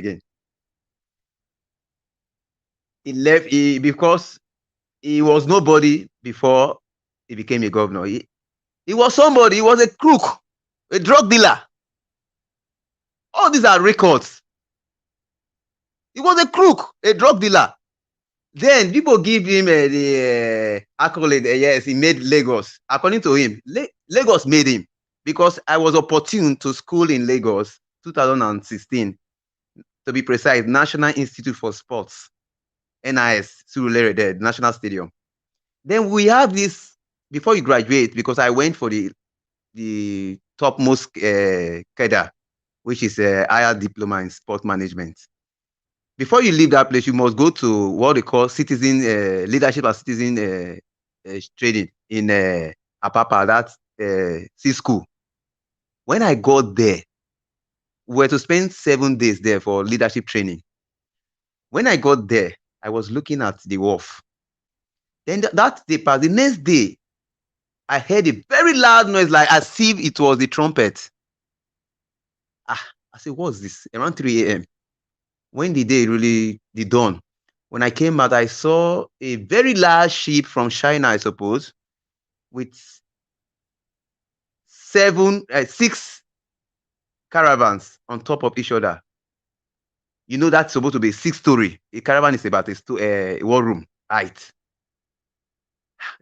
again. He left because he was nobody before he became a governor. He was somebody. He was a crook, a drug dealer. All these are records. He was a crook, a drug dealer. Then people give him the accolade. Yes, he made Lagos. According to him, Lagos made him because I was opportune to school in Lagos, 2016, to be precise, National Institute for Sports, NIS, Surulere, the National Stadium. Then we have this before you graduate, because I went for the topmost cadre, which is a higher diploma in sport management. Before you leave that place, you must go to what they call citizen leadership and citizen training in Apapa, that's C school. When I got there, we were to spend 7 days there for leadership training. When I got there, I was looking at the wharf. Then that day passed. The next day, I heard a very loud noise, like as if it was the trumpet. I said, what's this? Around 3 a.m. When the day really the dawn, when I came out, I saw a very large ship from China, I suppose, with 6 caravans on top of each other. You know that's supposed to be 6-story. A caravan is about a 1 room height.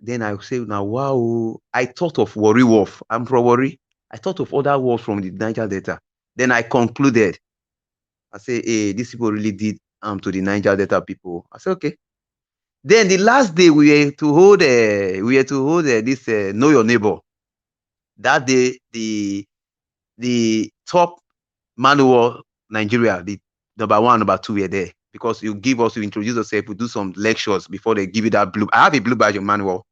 Then I say, now wow, I thought of Warri Wharf. I'm from Warri. I thought of other wharfs from the Niger Delta. Then I concluded. I say, hey, these people really did to the Niger Delta people. I said, okay. Then the last day we were to hold this Know Your Neighbor. That day, the top manual Nigeria, the number 1, number 2 were there, because you introduce yourself, you do some lectures before they give you that blue. I have a blue badge on manual.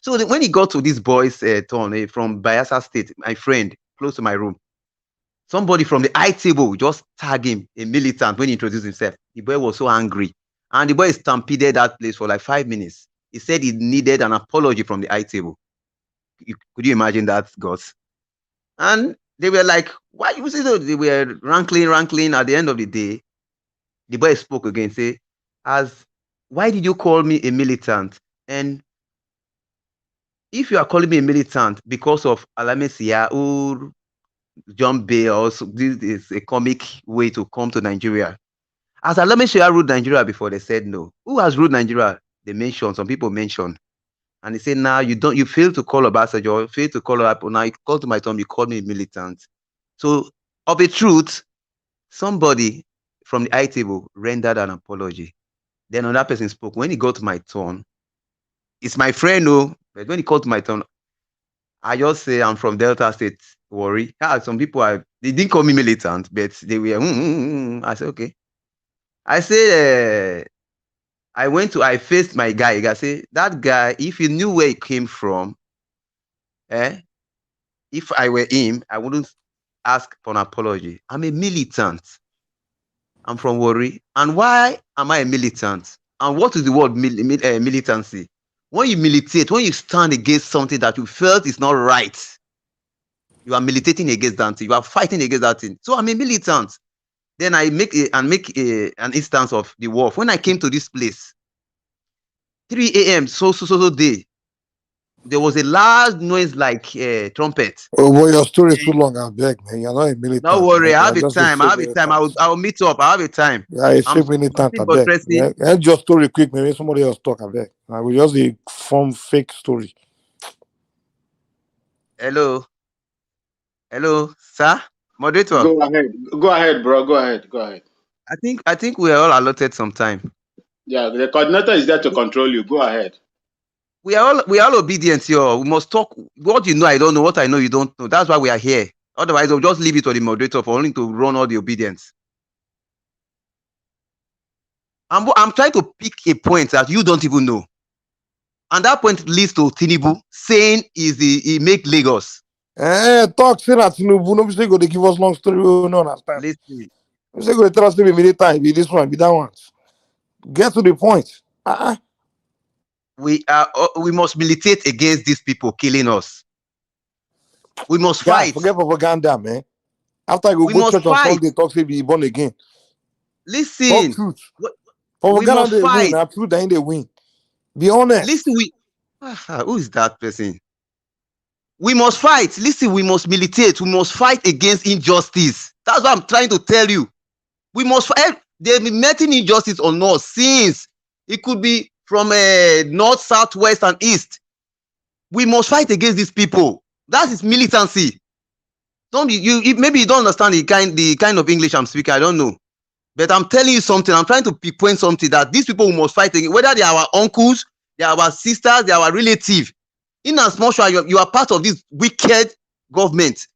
So when he got to this boy's turn from Bayelsa State, my friend, close to my room, somebody from the high table just tagged him, a militant, when he introduced himself. The boy was so angry. And the boy stampeded that place for like 5 minutes. He said he needed an apology from the high table. Could you imagine that, guys? And they were like, why you say so? They were rankling. At the end of the day, the boy spoke again, say, why did you call me a militant? And if you are calling me a militant because of Alamesia or John Bay, also this is a comic way to come to Nigeria. As Alamesia ruled Nigeria before, they said no. Who has ruled Nigeria? They mentioned, some people mentioned. And they say, now you fail to call Obasanjo, you fail to call up. Now you call to my turn, you call me a militant. So of a truth, somebody from the high table rendered an apology. Then another person spoke. When he got to my turn, it's my friend, but when he called to my turn, I just say I'm from Delta State, Warri. Some people they didn't call me militant, but they were. I said okay. I said I faced my guy. I say that guy, if you knew where he came from, if I were him, I wouldn't ask for an apology. I'm a militant. I'm from Warri. And why am I a militant? And what is the word militancy? When you militate, when you stand against something that you felt is not right, you are militating against that thing. You are fighting against that thing. So I'm a militant. Then I make an instance of the wharf. When I came to this place, 3 a.m. so day, there was a loud noise like trumpet. Oh, boy, your story is too long. I beg, man. You're not a militant. Don't worry, I have a time. I'll meet up. I have a time. Yeah, a fake militant. I beg. End your story quick, maybe somebody else talk. I beg. I will just form fake story. Hello, sir. Moderator. Go ahead, bro. Go ahead. I think we are all allotted some time. Yeah, the coordinator is there to control you. Go ahead. We are all obedient here. We must talk. What you know, I don't know. What I know, you don't know. That's why we are here. Otherwise, I'll just leave it to the moderator for only to run all the obedience. I'm trying to pick a point that you don't even know. And that point leads to Tinubu saying he make Lagos. Talk say that Tinubu. No mistake. They give us long story. We don't understand. Listen. We say go tell us to be militant. Be this one. Be that one. Get to the point. We must militate against these people killing us. We must fight. Forget propaganda, man. After I go church on Sunday, talk say be born again. Listen. truth. We Ghana must they fight. win. Truth they win. Be honest. Listen, who is that person? We must fight. Listen, we must militate. We must fight against injustice. That's what I'm trying to tell you. We must fight. They've been meting injustice on us since. It could be from north, south, west, and east. We must fight against these people. That is militancy. Maybe you don't understand the kind of English I'm speaking. I don't know. But I'm telling you something. I'm trying to pinpoint something that these people must fight against, whether they are our uncles, they are our sisters, they are our relatives. In as much as you are part of this wicked government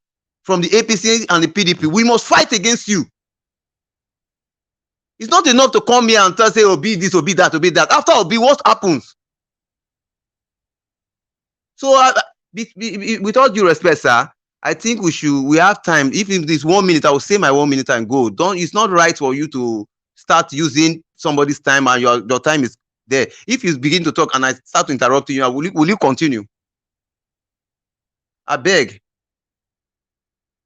from the APC and the PDP, we must fight against you. It's not enough to come here and say, Obi this, Obi that, Obi that. After Obi, what happens? So, with all due respect, sir, I think we have time. If in this 1 minute, I will say my 1 minute and go. It's not right for you to start using somebody's time and your time is there. If you begin to talk and I start to interrupt you, will you continue? I beg.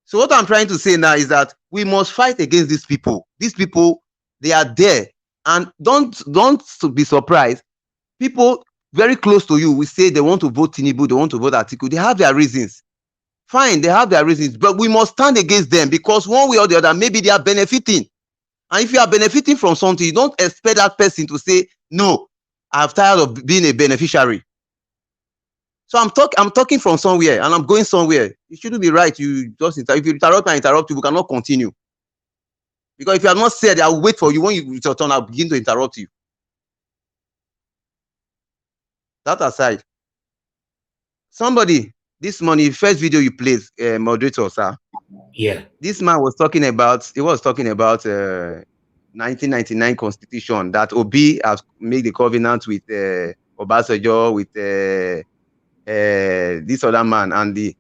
So what I'm trying to say now is that we must fight against these people. These people, they are there. And don't be surprised. People very close to you will say they want to vote Tinubu, they want to vote Atiku. They have their reasons. Fine, they have their reasons. But we must stand against them because one way or the other, maybe they are benefiting. And if you are benefiting from something, you don't expect that person to say, no, I'm tired of being a beneficiary. So I'm talking from somewhere and I'm going somewhere. It shouldn't be right. If you interrupt, you cannot continue. Because if you have not said, I'll wait for you. When you turn, I'll begin to interrupt you. That aside, somebody, this morning, first video you played, moderator, sir. Yeah. This man was talking about, 1999 constitution that Obi has made the covenant with Obasanjo, with this other man and the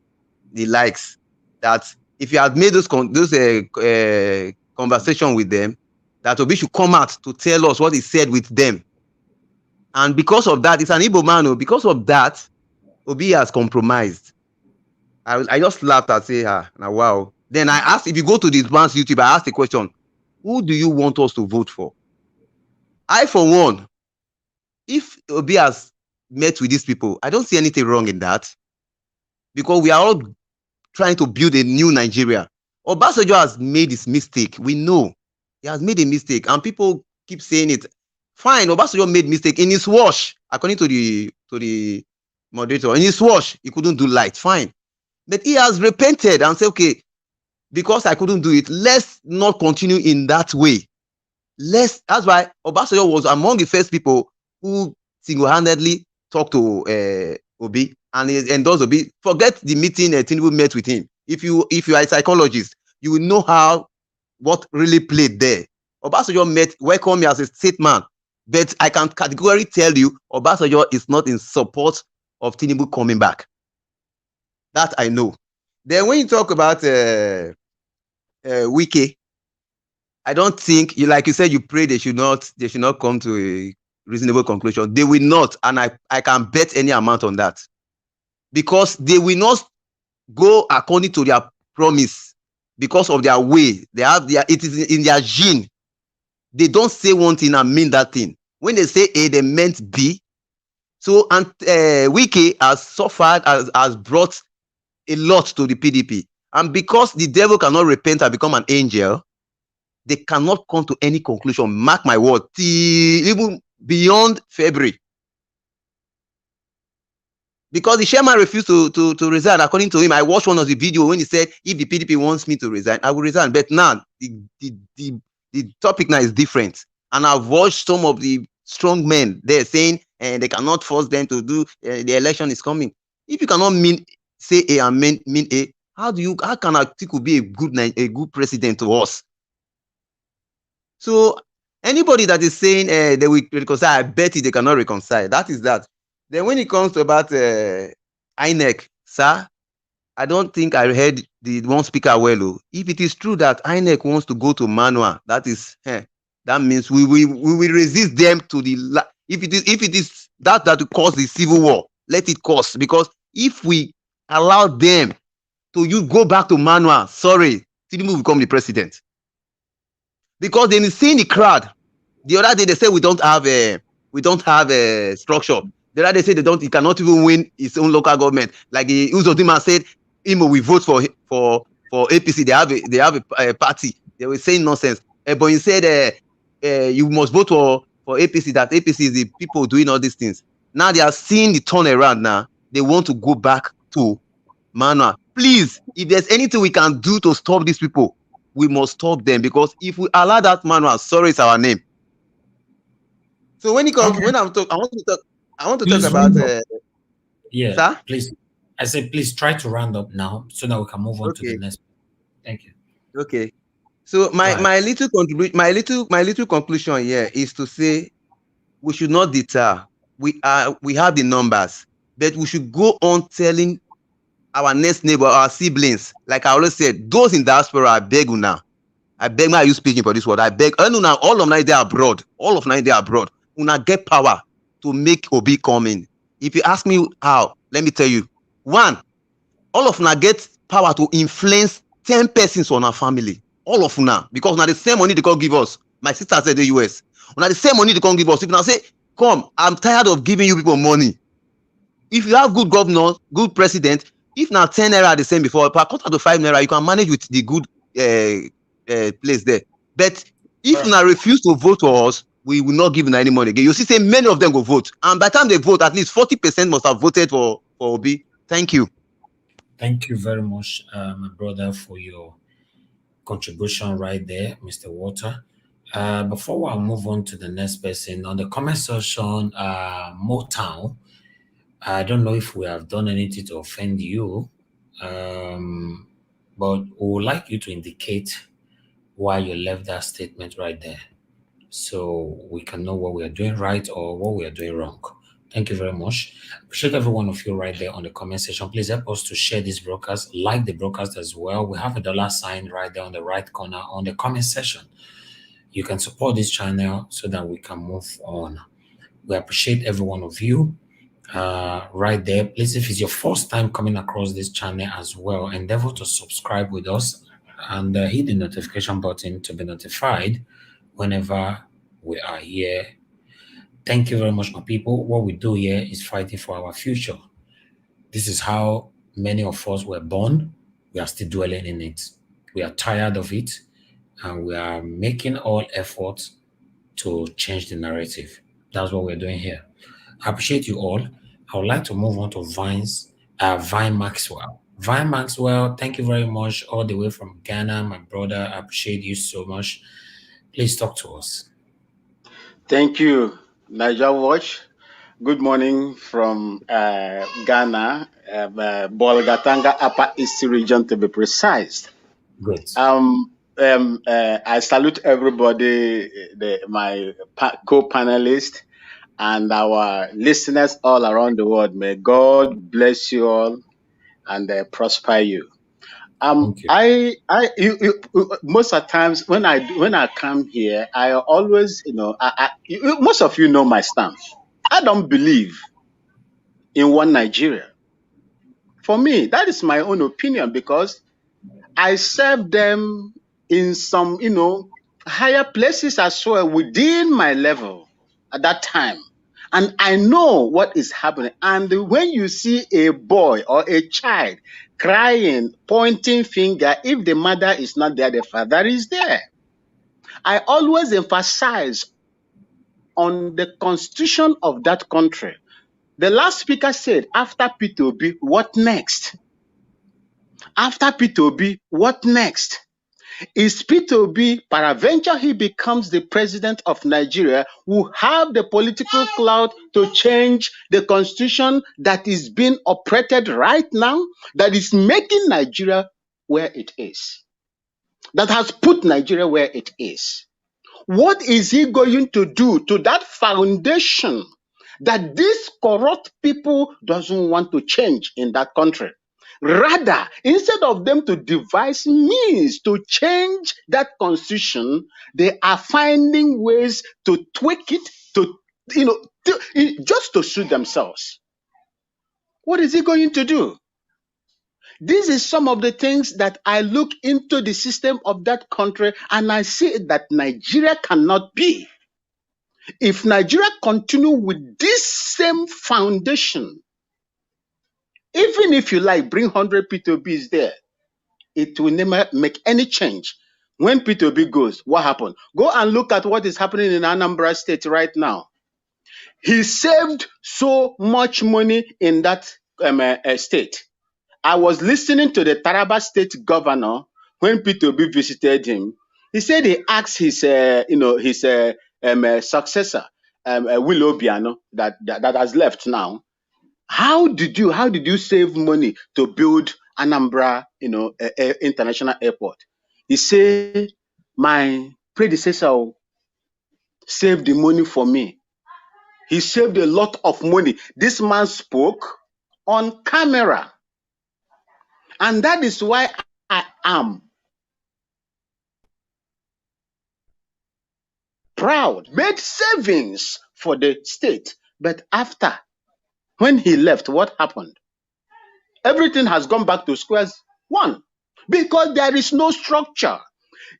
likes, that if you had made those conversation with them, that Obi should come out to tell us what he said with them. And because of that, it's an Igbo man. Because of that, Obi has compromised. I just laughed and say, now wow. Then I asked, if you go to this man's YouTube, I asked the question, who do you want us to vote for? I, for one, if Obi has met with these people, I don't see anything wrong in that. Because we are all trying to build a new Nigeria. Obasanjo has made his mistake. We know he has made a mistake, and people keep saying it. Fine, Obasanjo made mistake in his wash, according to the moderator. In his wash, he couldn't do light. Fine, but he has repented and said, okay, because I couldn't do it, let's not continue in that way. That's why Obasanjo was among the first people who single-handedly talked to Obi and endorsed Obi. Forget the meeting Tinubu met with him. If you are a psychologist, you will know what really played there. Obasanjo welcomed me as a statesman, but I can categorically tell you Obasanjo is not in support of Tinubu coming back. That I know. Then when you talk about Wike, I don't think, like you said, you pray they should not come to a reasonable conclusion. They will not, and I can bet any amount on that, because they will not go according to their promise because of their way. It is in their gene. They don't say one thing and mean that thing. When they say A, they meant B. So, and Wike has suffered, has brought a lot to the PDP. And because the devil cannot repent and become an angel, they cannot come to any conclusion. Mark my word, even beyond February. Because the chairman refused to resign. According to him, I watched one of the video when he said, if the PDP wants me to resign, I will resign. But now, the topic now is different. And I've watched some of the strong men there saying, they cannot force them to do, the election is coming. If you cannot say A and mean A, how can Atiku be a good president to us? So anybody that is saying they will reconcile, I bet they cannot reconcile. That is that. Then when it comes to about INEC, sir, I don't think I heard the one speaker well. If it is true that INEC wants to go to manual, that means we will resist them to the. If it is that will cause the civil war, let it cause. Because if we allow them to go back to manual, sorry, Tinubu will become the president. because they see in the crowd. The other day they say we don't have a structure. The other day they say he cannot even win his own local government. Like the Uzodinma said, Imo we vote for APC. They have a party. They were saying nonsense. But he said you must vote for APC. That APC is the people doing all these things. Now they are seeing the turnaround. Now they want to go back to manual. Please, if there's anything we can do to stop these people, we must stop them, because if we allow that manual, sorry, it's our name. So when he comes, when I'm talking, I want to talk about. Yeah, sir? Please. I said, please try to round up now so that we can move on to the next. Thank you. Okay. So my little conclusion here is to say we should not deter. We have the numbers, but we should go on telling our next neighbor, our siblings. Like I always said, those in diaspora, I beg you now. I beg, are you speaking for this word? I beg, all of Nigeria abroad. All of Nigeria abroad. Una get power to make Obi come in. If you ask me how, let me tell you. One, all of una get power to influence 10 persons on our family. All of una, because una the same money they can't give us. My sister said the US. Una the same money they can't give us. If now say, come, I'm tired of giving you people money. If you have good governor, good president, if now 10 naira the same before, per quarter to 5 naira, you can manage with the good place there. But if now refuse to vote for us, we will not give them any money again. You see, say many of them go vote, and by the time they vote, at least 40% must have voted for Obi. Thank you. Thank you very much, my brother, for your contribution right there, Mr. Walter. Before I move on to the next person, on the comment section, Motown, I don't know if we have done anything to offend you, but we would like you to indicate why you left that statement right there, so we can know what we are doing right or what we are doing wrong. Thank you very much. Appreciate every one of you right there on the comment section. Please help us to share this broadcast, like the broadcast as well. We have a $sign right there on the right corner on the comment section. You can support this channel so that we can move on. We appreciate every one of you right there. Please, if it's your first time coming across this channel as well, endeavor to subscribe with us and hit the notification button to be notified whenever we are here. Thank you very much, my people. What we do here is fighting for our future. This is how many of us were born. We are still dwelling in it. We are tired of it, and we are making all efforts to change the narrative. That's what we're doing here. I appreciate you all. I would like to move on to Vine Maxwell. Vine Maxwell, thank you very much, all the way from Ghana, my brother. I appreciate you so much. Please talk to us. Thank you, Niger Watch. Good morning from Ghana, Bolgatanga Upper East region to be precise. Great. I salute everybody, my co-panelists, and our listeners all around the world. May God bless you all and prosper you. You. Most of the times when I come here, I always, most of you know my stance. I don't believe in one Nigeria. For me, that is my own opinion, because I served them in some, higher places as well within my level at that time. And I know what is happening. And when you see a boy or a child crying, pointing finger, if the mother is not there, the father is there. I always emphasize on the constitution of that country. The last speaker said, after Peter Obi, what next? After Peter Obi, what next? Is Peter Obi, peradventure he becomes the president of Nigeria, who have the political clout to change the constitution that is being operated right now, that is making Nigeria where it is, that has put Nigeria where it is? What is he going to do to that foundation that these corrupt people doesn't want to change in that country? Rather, instead of them to devise means to change that constitution, they are finding ways to tweak it, just to suit themselves. What is he going to do? This is some of the things that I look into the system of that country and I see that Nigeria cannot be. If Nigeria continue with this same foundation, even if you like bring 100 P2Bs there, it will never make any change. When P2B goes, what happened? Go and look at what is happening in Anambra State right now. He saved so much money in that state. I was listening to the Taraba State governor when P2B visited him. He said he asked his successor, Will Obiano, that has left now. How did you save money to build Anambra, international airport? He said, my predecessor saved the money for me. He saved a lot of money. This man spoke on camera. And that is why I am proud, made savings for the state. But after, when he left, what happened? Everything has gone back to square one because there is no structure.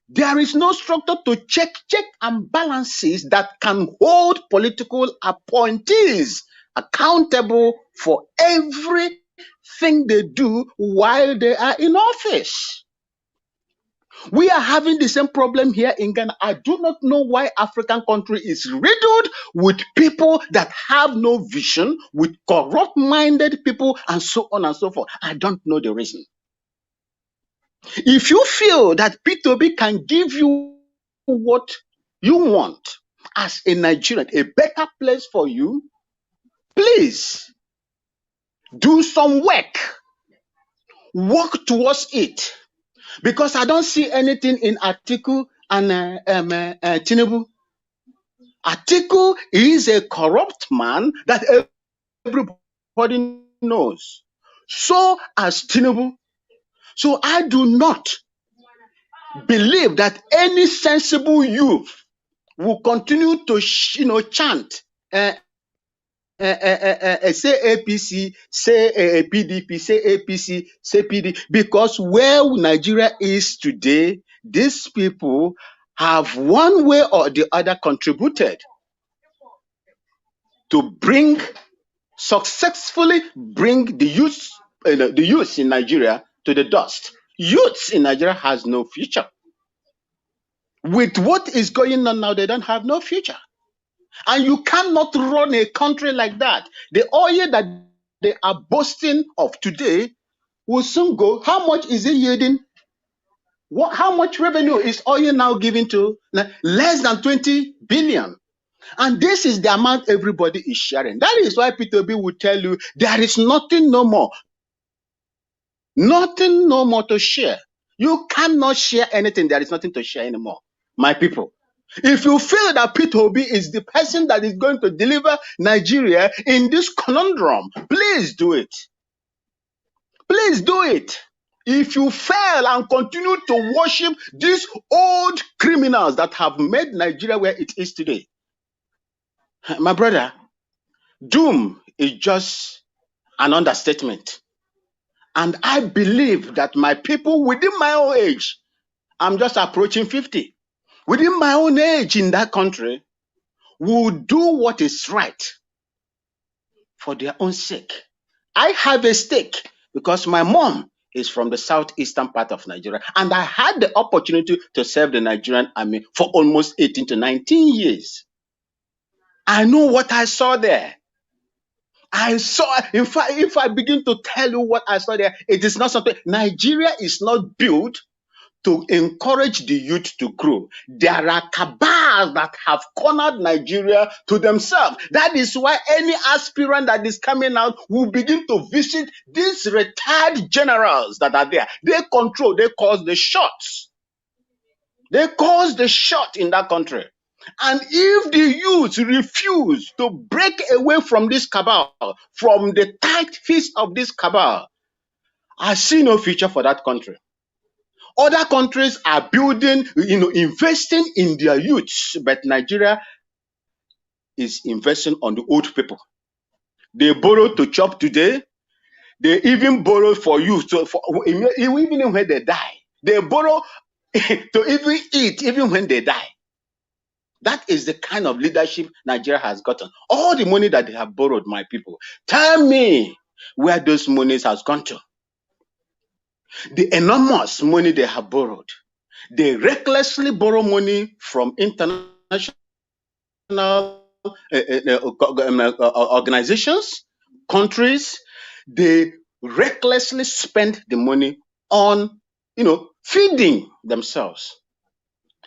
There is no structure to check and balances that can hold political appointees accountable for everything they do while they are in office. We are having the same problem here in Ghana. I do not know why African country is riddled with people that have no vision, with corrupt-minded people, and so on and so forth. I don't know the reason. If you feel that P2B can give you what you want as a Nigerian, a better place for you, please do some work. Work towards it. Because I don't see anything in Atiku and Tinubu. Atiku is a corrupt man that everybody knows. So as Tinubu. So I do not believe that any sensible youth will continue to chant say APC, say PDP, say APC, say PD, because where Nigeria is today, these people have one way or the other contributed to successfully bring the youth in Nigeria to the dust. Youths in Nigeria has no future. With what is going on now, they don't have no future. And you cannot run a country like that. The oil that they are boasting of today will soon go. How much is it yielding? How much revenue is oil now giving to? Less than 20 billion. And this is the amount everybody is sharing. That is why P2B will tell you there is nothing no more. Nothing no more to share. You cannot share anything. There is nothing to share anymore, my people. If you feel that P2B is the person that is going to deliver Nigeria in this conundrum, please do it. Please do it. If you fail and continue to worship these old criminals that have made Nigeria where it is today, my brother, doom is just an understatement. And I believe that my people within my own age, I'm just approaching 50, within my own age in that country, will do what is right for their own sake. I have a stake because my mom is from the southeastern part of Nigeria, and I had the opportunity to serve the Nigerian army for almost 18 to 19 years. I know what I saw there. I saw, in fact, if I begin to tell you what I saw there, it is not something. Nigeria is not built to encourage the youth to grow. There are cabals that have cornered Nigeria to themselves. That is why any aspirant that is coming out will begin to visit these retired generals that are there. They control, they cause the shots. They cause the shot in that country. And if the youth refuse to break away from this cabal, from the tight fist of this cabal, I see no future for that country. Other countries are building, investing in their youths, but Nigeria is investing on the old people. They borrow to chop today, They even borrow for you, even when they die. They borrow to even eat, even when they die. That is the kind of leadership Nigeria has gotten. All the money that they have borrowed, my people, tell me where those monies has gone to. The enormous money they have borrowed. They recklessly borrow money from international organizations, countries. They recklessly spend the money on, feeding themselves.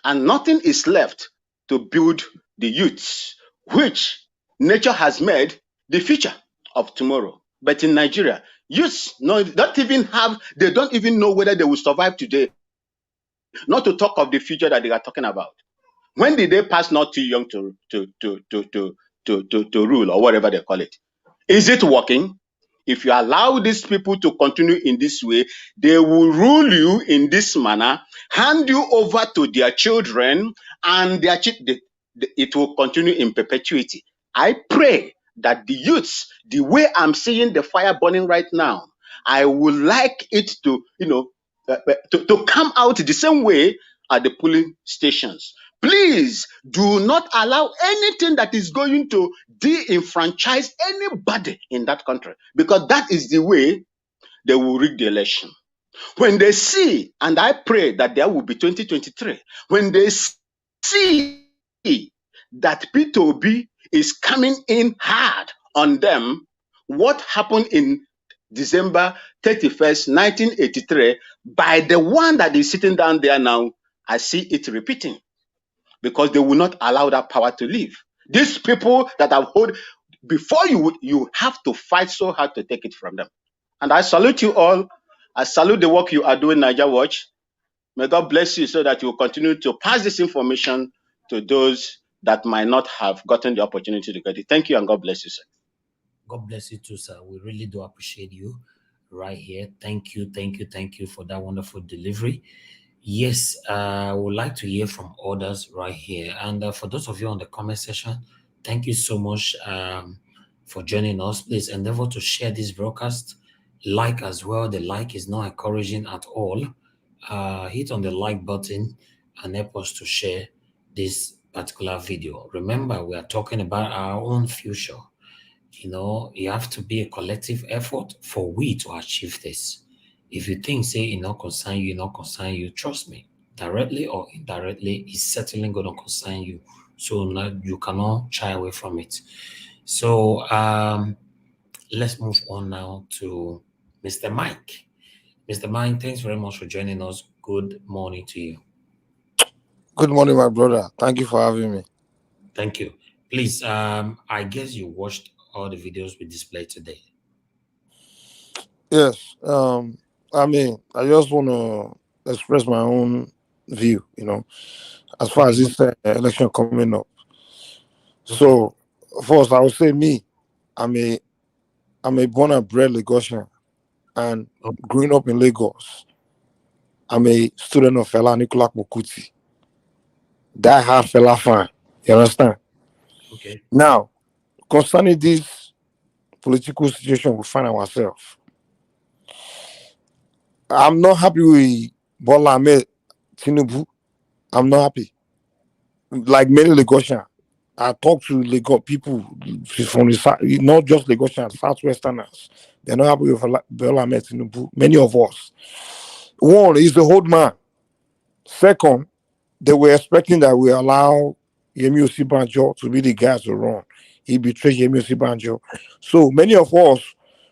And nothing is left to build the youths, which nature has made the future of tomorrow. But in Nigeria, youths they don't even know whether they will survive today, not to talk of the future that they are talking about. When did they pass not too young to rule, or whatever they call it? Is it working? If you allow these people to continue in this way, they will rule you in this manner, hand you over to their children, and it will continue in perpetuity. I pray that the youths, the way I'm seeing the fire burning right now, I would like it to, to come out the same way at the polling stations. Please do not allow anything that is going to de-enfranchise anybody in that country, because that is the way they will rig the election. When they see, and I pray that there will be 2023, when they see that P2B is coming in hard on them, what happened in December 31st, 1983, by the one that is sitting down there now, I see it repeating, because they will not allow that power to leave. These people that have hold, before you have to fight so hard to take it from them. And I salute you all. I salute the work you are doing, Niger Watch. May God bless you so that you will continue to pass this information to those that might not have gotten the opportunity to get it. Thank you, and God bless you, sir. God bless you too, sir. We really do appreciate you right here. Thank you for that wonderful delivery. Yes, I would like to hear from others right here. And for those of you on the comment section, thank you so much for joining us. Please endeavor to share this broadcast. Like as well. The like is not encouraging at all. Hit on the like button and help us to share this particular video. Remember, we are talking about our own future. You have to be a collective effort for we to achieve this. If you think, say, it not concern you, trust me, directly or indirectly, it's certainly going to concern you. So now you cannot shy away from it. So let's move on now to Mr. Mike. Mr. Mike, thanks very much for joining us. Good morning to you. Good morning, my brother. Thank you for having me. Thank you. Please, I guess you watched all the videos we displayed today. Yes. I just want to express my own view, as far as this election coming up. Okay. So, first, I would say I'm a born and bred Lagosian, and growing up in Lagos, I'm a student of Fela Anikulapo Kuti. Die hard Fela fan. You understand? Okay. Now, concerning this political situation we find ourselves, I'm not happy with Bola Ahmed Tinubu. I'm not happy. Like many Lagosians, I talk to Lagos people from the south, not just Lagosians, Southwesterners. They're not happy with Bola Ahmed Tinubu. Many of us. One, he's the old man. Second, they were expecting that we allow Yemi Osibanjo to be the guy to run. He betrayed Yemi Osibanjo. So many of us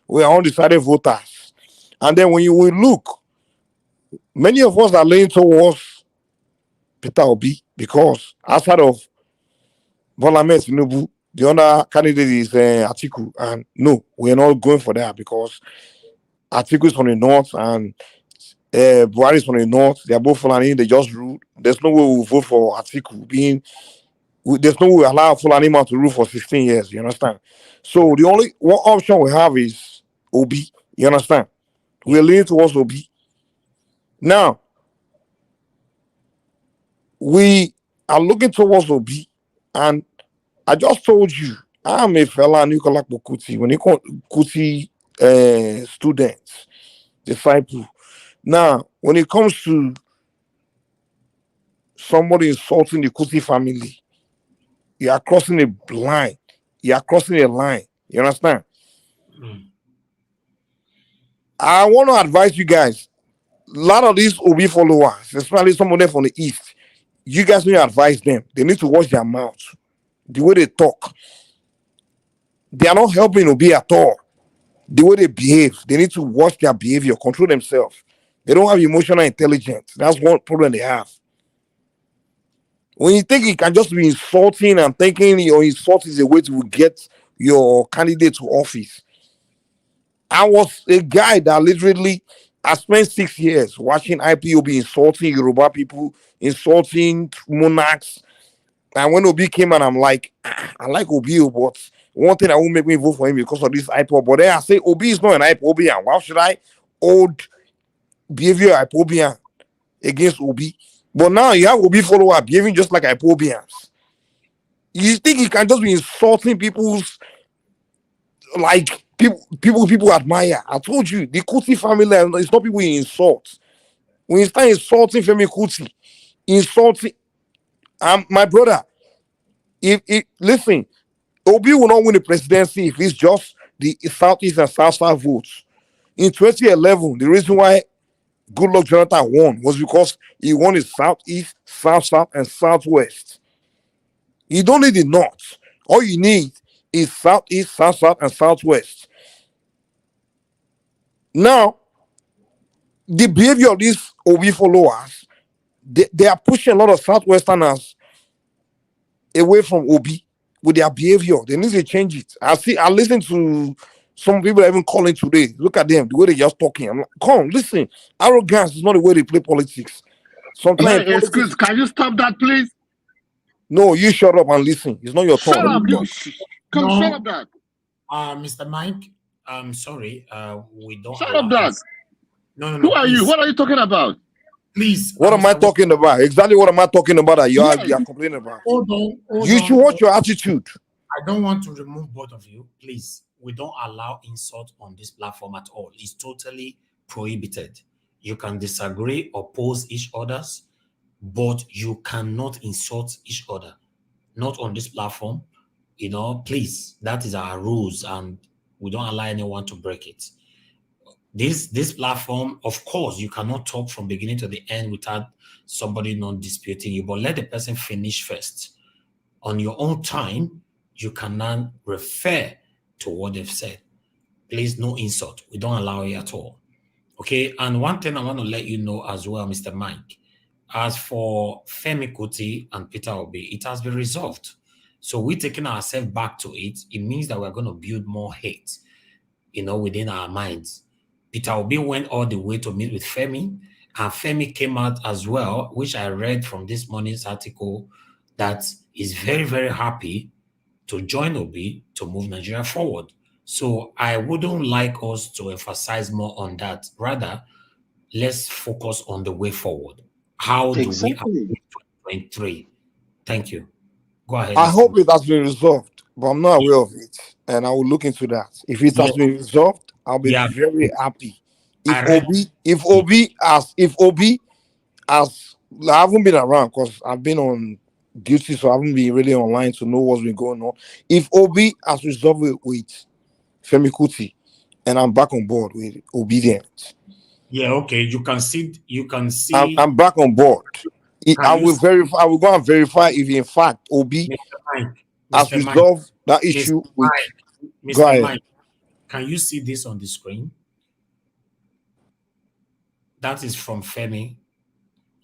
were undecided voters. And then when you will look, many of us are leaning towards Peter Obi, because outside of Bola Ahmed Tinubu, the other candidate is Atiku. And no, we're not going for that, because Atiku is from the north and Buhari is from the north. They are both Fulani. They just rule. There's no way we'll vote for Atiku. There's no way we allow Fulani man to rule for 16 years. You understand? So the only one option we have is Obi. You understand? We're leaning towards Obi. Now, we are looking towards Obi, and I just told you, I'm a Fela Anikulapo Kuti. When he called Kuti students, disciples. Now, when it comes to somebody insulting the Kuti family, you are crossing a line. You are crossing a line. You understand? I want to advise you guys. A lot of these Obi followers, especially some of them from the East, you guys need to advise them. They need to watch their mouth, the way they talk. They are not helping Obi at all. The way they behave, they need to watch their behavior, control themselves. They don't have emotional intelligence. That's one problem they have. When you think it can just be insulting and thinking your insult is a way to get your candidate to office. I was a guy that literally, I spent 6 years watching IPOB insulting Yoruba people, insulting monarchs. And when Obi came and I'm like, I like Obi, but one thing that won't make me vote for him because of this IPOB. But then I say, Obi is not an IPOBian. Why should I hold behavior IPOBian against Obi? But now you have Obi follower behaving just like IPOBians. You think you can just be insulting people's, like, people admire. I told you, the Kuti family, it's not people you insult. When you start insulting Femi Kuti, insulting, my brother, if listen, Obi will not win the presidency if it's just the Southeast and South votes. In 2011, the reason why Goodluck Jonathan won was because he won the Southeast, South, and Southwest. You don't need the North. All you need is Southeast, South, and Southwest. Now, the behavior of these Obi followers, they are pushing a lot of Southwesterners away from Obi with their behavior. They need to change it. I listen to some people even calling today. Look at them, the way they're just talking. I'm like, come, listen. Arrogance is not the way they play politics. Sometimes excuse, can you stop that, please? No, you shut up and listen. It's not your turn. Shut up, you. Come, shut up that. Mr. Mike, I'm sorry. We don't. Shut up that. No. Who are please. you? What are you talking about? Please. What am I talking about? Exactly what am I talking about that you are complaining about? Hold on. You should watch your attitude. I don't want to remove both of you. Please. We don't allow insult on this platform at all. It's totally prohibited. You can disagree, oppose each other's, but you cannot insult each other. Not on this platform. You know, please. That is our rules, and we don't allow anyone to break it. This platform, of course, you cannot talk from beginning to the end without somebody not disputing you, but let the person finish first. On your own time, you cannot refer to what they've said. Please, no insult. We don't allow it at all. Okay, and one thing I want to let you know as well, Mr. Mike, as for Femi Kuti and Peter Obi, it has been resolved. So we're taking ourselves back to it. It means that we're going to build more hate, within our minds. Peter Obi went all the way to meet with Femi, and Femi came out as well, which I read from this morning's article, that is very, very happy to join Obi to move Nigeria forward. So I wouldn't like us to emphasize more on that. Rather, let's focus on the way forward. How do we approach 2023? Thank you. Go ahead. I hope it has been resolved, but I'm not aware of it, and I will look into that. If it has been resolved, I'll be very happy. If Obi as I haven't been around because I've been on duty, so I haven't been really online to know what's been going on. If Obi has resolved it with Femi Kuti, and I'm back on board with obedience. Yeah, okay. You can see. I'm back on board. I will verify. I will go and verify if in fact Obi has resolved that issue with. Mr. Mike, can you see this on the screen? That is from Femi.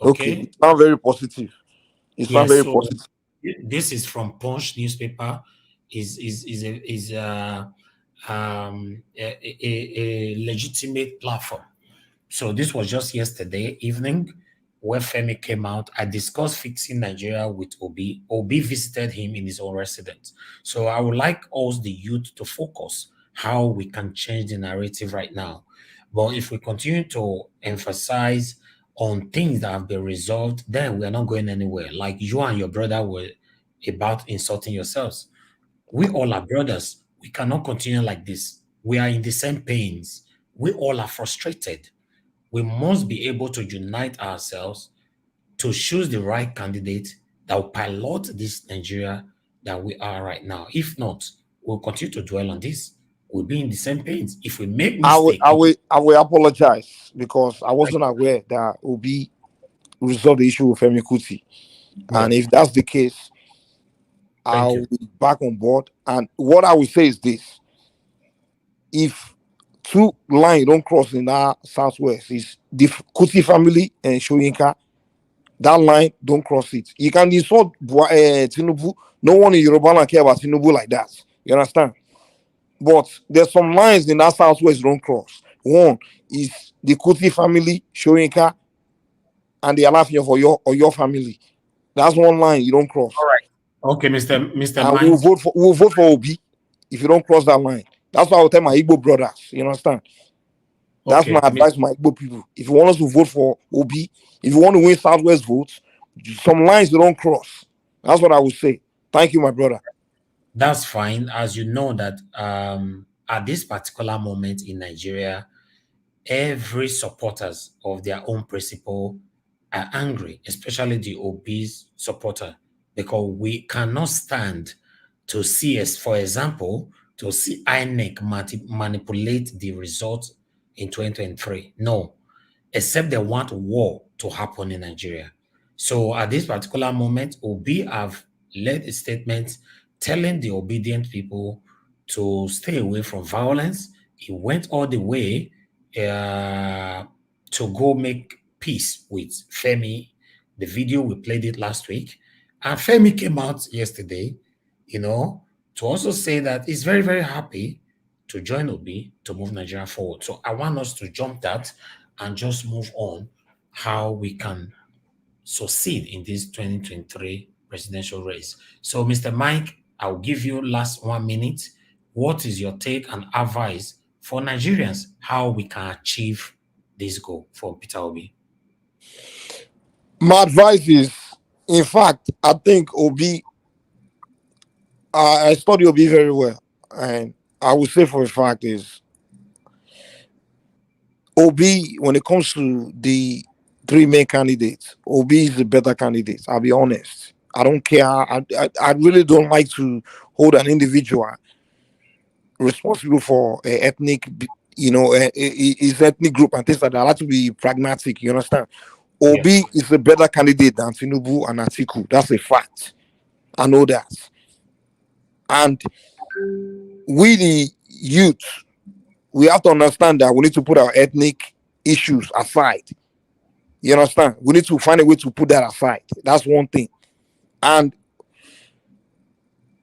Okay. It's not very positive. It's not very positive. This is from Punch newspaper. Is a legitimate platform. So this was just yesterday evening where Femi came out. I discussed fixing Nigeria with Obi. Obi visited him in his own residence. So I would like us, the youth, to focus how we can change the narrative right now. But if we continue to emphasize on things that have been resolved, then we are not going anywhere. Like you and your brother were about insulting yourselves. We all are brothers. We cannot continue like this. We are in the same pains. We all are frustrated. We must be able to unite ourselves to choose the right candidate that will pilot this Nigeria that we are right now. If not, we'll continue to dwell on this. We'll be in the same pains. If we make mistake, I will apologize because I wasn't aware that Obi resolve the issue with Femi Kuti. And yeah, if that's the case, thank I'll you. be back on board. And what I will say is this: if two lines don't cross in our southwest, is the Kuti family and Shoyinka, that line don't cross it. You can insult Tinubu. No one in Yoruba land care about Tinubu like that. You understand? But there's some lines in that southwest don't cross. One is the Kuti family, Shoyinka, and the Alafia of your family. That's one line you don't cross. Okay, Mr. And Mike. we'll vote for Obi if you don't cross that line. That's why I will tell my Igbo brothers. You understand? That's my Okay, advice to my Igbo people. If you want us to vote for Obi, if you want to win Southwest votes, some lines you don't cross. That's what I would say. Thank you, my brother. that's fine. As you know that at this particular moment in Nigeria, every supporters of their own principle are angry, especially the obese supporter, because we cannot stand to see, as for example, to see INEC manipulate the results in 2023. No, except they want war to happen in Nigeria. So at this particular moment, Obi have led a statement telling the obedient people to stay away from violence. He went all the way to go make peace with Femi. The video, we played it last week. And Femi came out yesterday, to also say that he's very, very happy to join Obi to move Nigeria forward. So I want us to jump that and just move on how we can succeed in this 2023 presidential race. So, Mr. Mike, I'll give you last 1 minute. What is your take and advice for Nigerians how we can achieve this goal for Peter Obi? My advice is, in fact, I think Obi, I study Obi very well. And I would say for a fact is, Obi, when it comes to the three main candidates, Obi is the better candidate. I'll be honest. I don't care. I really don't like to hold an individual responsible for ethnic, his ethnic group and things like that. I like to be pragmatic. You understand? Obi is a better candidate than Tinubu and Atiku. That's a fact. I know that. And we, the youth, we have to understand that we need to put our ethnic issues aside. You understand? We need to find a way to put that aside. That's one thing. And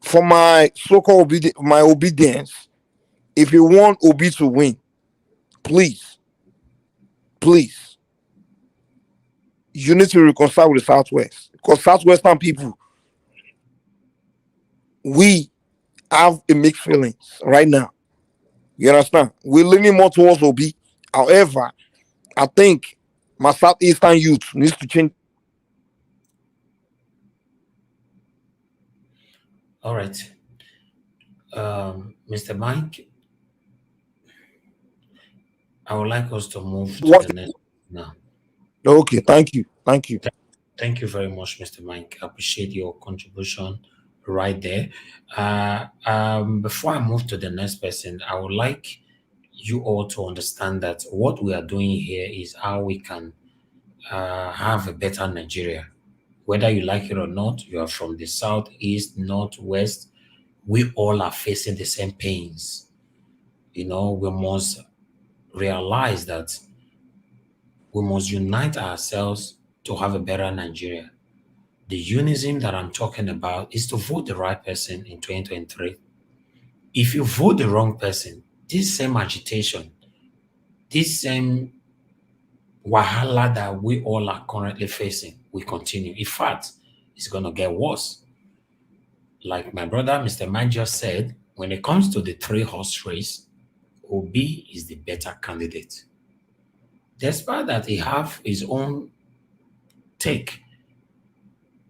for my so-called obedience, if you want Obi to win, please, you need to reconcile with the Southwest. Because Southwestern people, we have a mixed feelings right now. You understand? We're leaning more towards Obi. However, I think my Southeastern youth needs to change. All right. Mr. Mike, I would like us to move to the next now. Okay, thank you. Thank you. Thank you very much, Mr. Mike. I appreciate your contribution right there. Before I move to the next person, I would like you all to understand that what we are doing here is how we can have a better Nigeria. Whether you like it or not, you are from the south, east, north, west, we all are facing the same pains. We must realize that we must unite ourselves to have a better Nigeria. The unison that I'm talking about is to vote the right person in 2023. If you vote the wrong person, this same agitation, this same wahala that we all are currently facing will continue. In fact, it's going to get worse. Like my brother, Mr. Man, just said, when it comes to the three-horse race, Obi is the better candidate. Despite that he have his own take,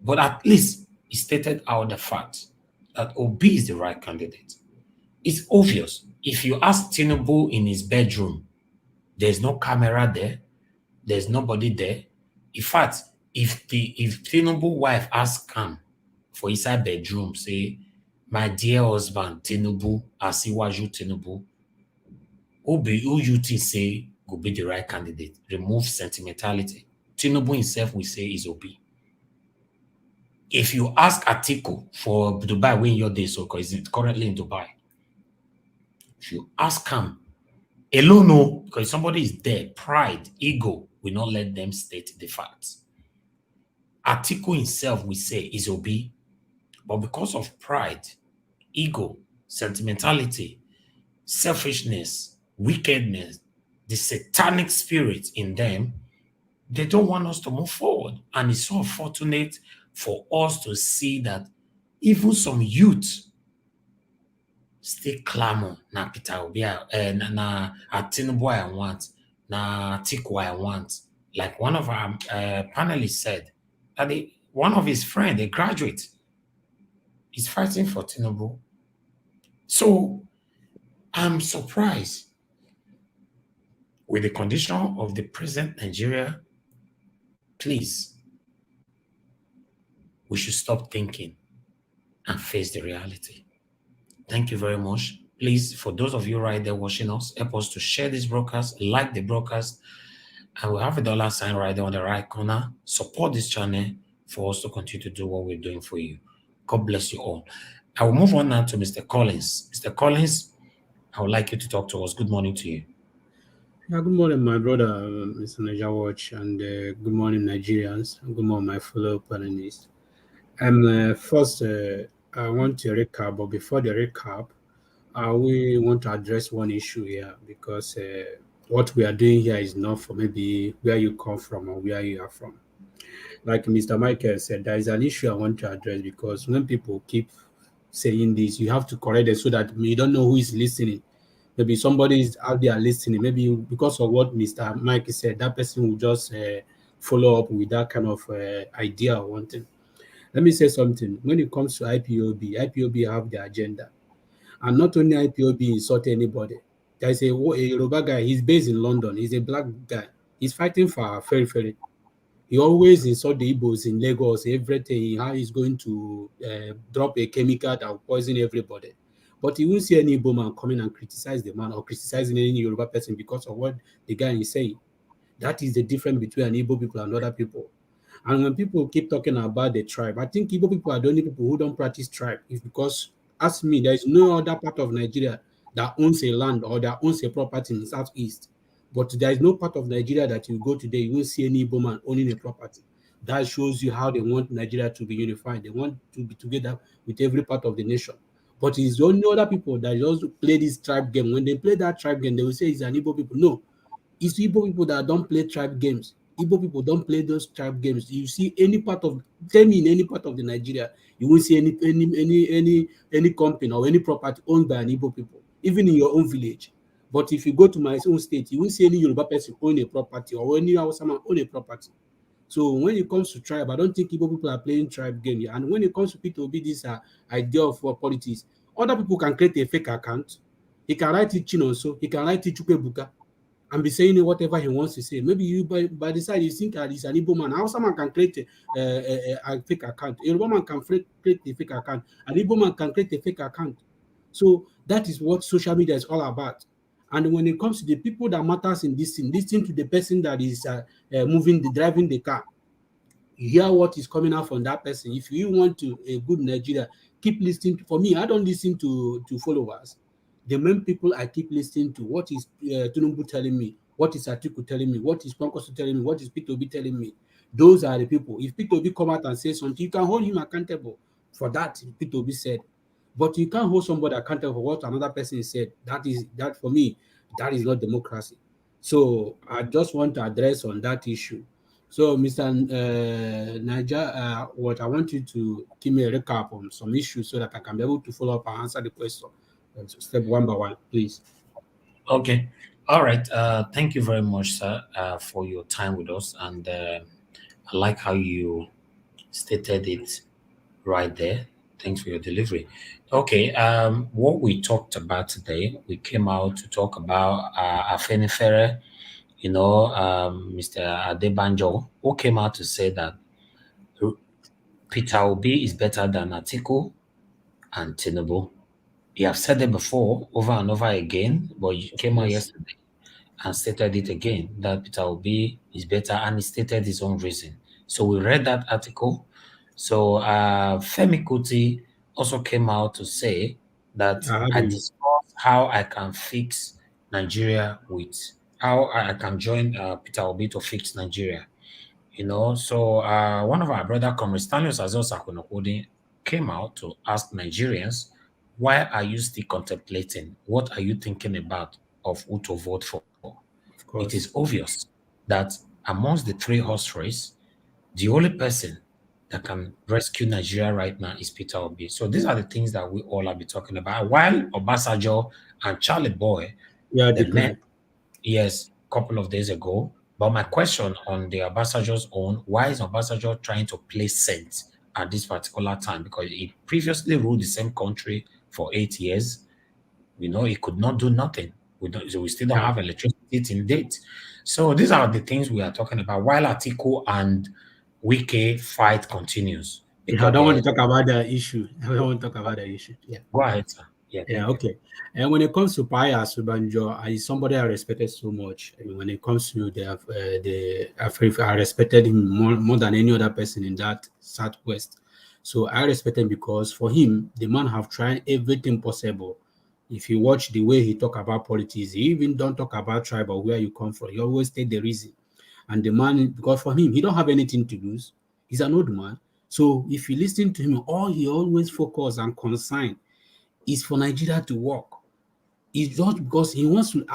but at least he stated out the fact that Obi is the right candidate. It's obvious. If you ask Tinubu in his bedroom, there's no camera there, there's nobody there. In fact, if Tinubu wife asks him for inside bedroom, say, my dear husband, Tinubu, Asiwaju Tinubu, who you think say will be the right candidate? Remove sentimentality. Tinubu himself will say is Obi. If you ask Atiku for Dubai when you're there, so because he's currently in Dubai, if you ask him, alone, no, because somebody is there, pride, ego will not let them state the facts. Atiku himself will say is Obi, but because of pride, ego, sentimentality, selfishness, wickedness, the satanic spirit in them, they don't want us to move forward. And it's so fortunate for us to see that even some youth still clamor na Peter Obi, na Tinubu I want, na Atiku I want. Like one of our panelists said, that one of his friends, a graduate, is fighting for Tinubu. So I'm surprised with the condition of the present Nigeria. Please, we should stop thinking and face the reality. Thank you very much. Please, for those of you right there watching us, help us to share this broadcast, like the broadcast, and we'll have a dollar sign right there on the right corner. Support this channel for us to continue to do what we're doing for you. God bless you all. I will move on now to Mr. Collins. Mr. Collins, I would like you to talk to us. Good morning to you. Yeah, good morning, my brother, Mr. Niger Watch, and good morning, Nigerians. Good morning, my fellow panelists. First, I want to recap, but before the recap, we want to address one issue here because what we are doing here is not for maybe where you come from or where you are from. Like Mr. Michael said, there is an issue I want to address because when people keep saying this, you have to correct it so that you don't know who is listening. Maybe somebody is out there listening. Maybe because of what Mr. Mike said, that person will just follow up with that kind of idea or one thing. Let me say something. When it comes to IPOB have their agenda. And not only IPOB insult anybody. There's a Yoruba guy, he's based in London. He's a black guy. He's fighting for Afenifere. He always insult the Igbos in Lagos, everything, how he's going to drop a chemical that will poison everybody. But you won't see any Igbo man coming and criticize the man or criticizing any Yoruba person because of what the guy is saying. That is the difference between an Igbo people and other people. And when people keep talking about the tribe, I think Igbo people are the only people who don't practice tribe. It's because, ask me, there is no other part of Nigeria that owns a land or that owns a property in the southeast. But there is no part of Nigeria that you go today, you won't see any Igbo man owning a property. That shows you how they want Nigeria to be unified. They want to be together with every part of the nation. But it's only other people that just play this tribe game. When they play that tribe game, they will say it's an Igbo people. No, it's Igbo people that don't play tribe games. Igbo people don't play those tribe games. You see any part of, tell me in any part of the Nigeria, you won't see any company or any property owned by an Igbo people, even in your own village. But if you go to my own state, you won't see any Yoruba person own a property or any someone own a property. So when it comes to tribe, I don't think Igbo people are playing tribe game here. And when it comes to P2B, this idea of politics, other people can create a fake account. He can write it Chinonso, he can write it Chukwebuka, and be saying whatever he wants to say. Maybe you by the side you think he's an Igbo man. How someone can create a fake account? A Yoruba man can create a fake account. An Igbo man can create a fake account. So that is what social media is all about. And when it comes to the people that matters in this thing, listen to the person that is driving the car. You hear what is coming out from that person. If you want to a good Nigeria, keep listening. For me, I don't listen to followers. The main people I keep listening to, what is Tinubu telling me, what is Atiku telling me, what is Kwankwasi telling me, what is P2B telling me. Those are the people. If P2B come out and say something, you can hold him accountable for that, P2B said. But you can't hold somebody accountable for what another person said. That for me, that is not democracy. So I just want to address on that issue. So, Mr. Niger, what I want you to give me a recap on some issues so that I can be able to follow up and answer the question. Step one by one, please. Okay. All right. Thank you very much, sir, for your time with us. And I like how you stated it right there. Thanks for your delivery. Okay, what we talked about today, we came out to talk about Afenifere, Mr. Adebanjo, who came out to say that Peter Obi is better than Atiku and Tinubu. He have said it before, over and over again, but he came out yesterday and stated it again that Peter Obi is better, and he stated his own reason. So we read that article. So Femi Kuti also came out to say that I discussed how I can fix Nigeria with how I can join Peter Obi to fix Nigeria. So one of our brother comrades, Stanius Azos Akonokodi, came out to ask Nigerians, why are you still contemplating? What are you thinking about of who to vote for? It is obvious that amongst the three horse race, the only person that can rescue Nigeria right now is Peter Obi. So these are the things that we all have been talking about. While Obasanjo and Charlie Boy, they met, yes, a couple of days ago. But my question on the Obasanjo's own, why is Obasanjo trying to play sense at this particular time? Because he previously ruled the same country for 8 years. He could not do nothing. We still don't have electricity in date. So these are the things we are talking about. While Atiku and Wike fight continues. I don't want to talk about the issue. I don't want to talk about the issue. Yeah. Go ahead, sir. Yeah, okay. And when it comes to Adebanjo, is somebody I respected so much. I mean, when it comes to I respected him more than any other person in that Southwest. So I respect him because for him, the man have tried everything possible. If you watch the way he talk about politics, he even don't talk about tribe or where you come from. He always state the reason. And the man, because for him, he don't have anything to lose. He's an old man. So if you listen to him, all he always focus and concern is for Nigeria to work. It's just because he wants to,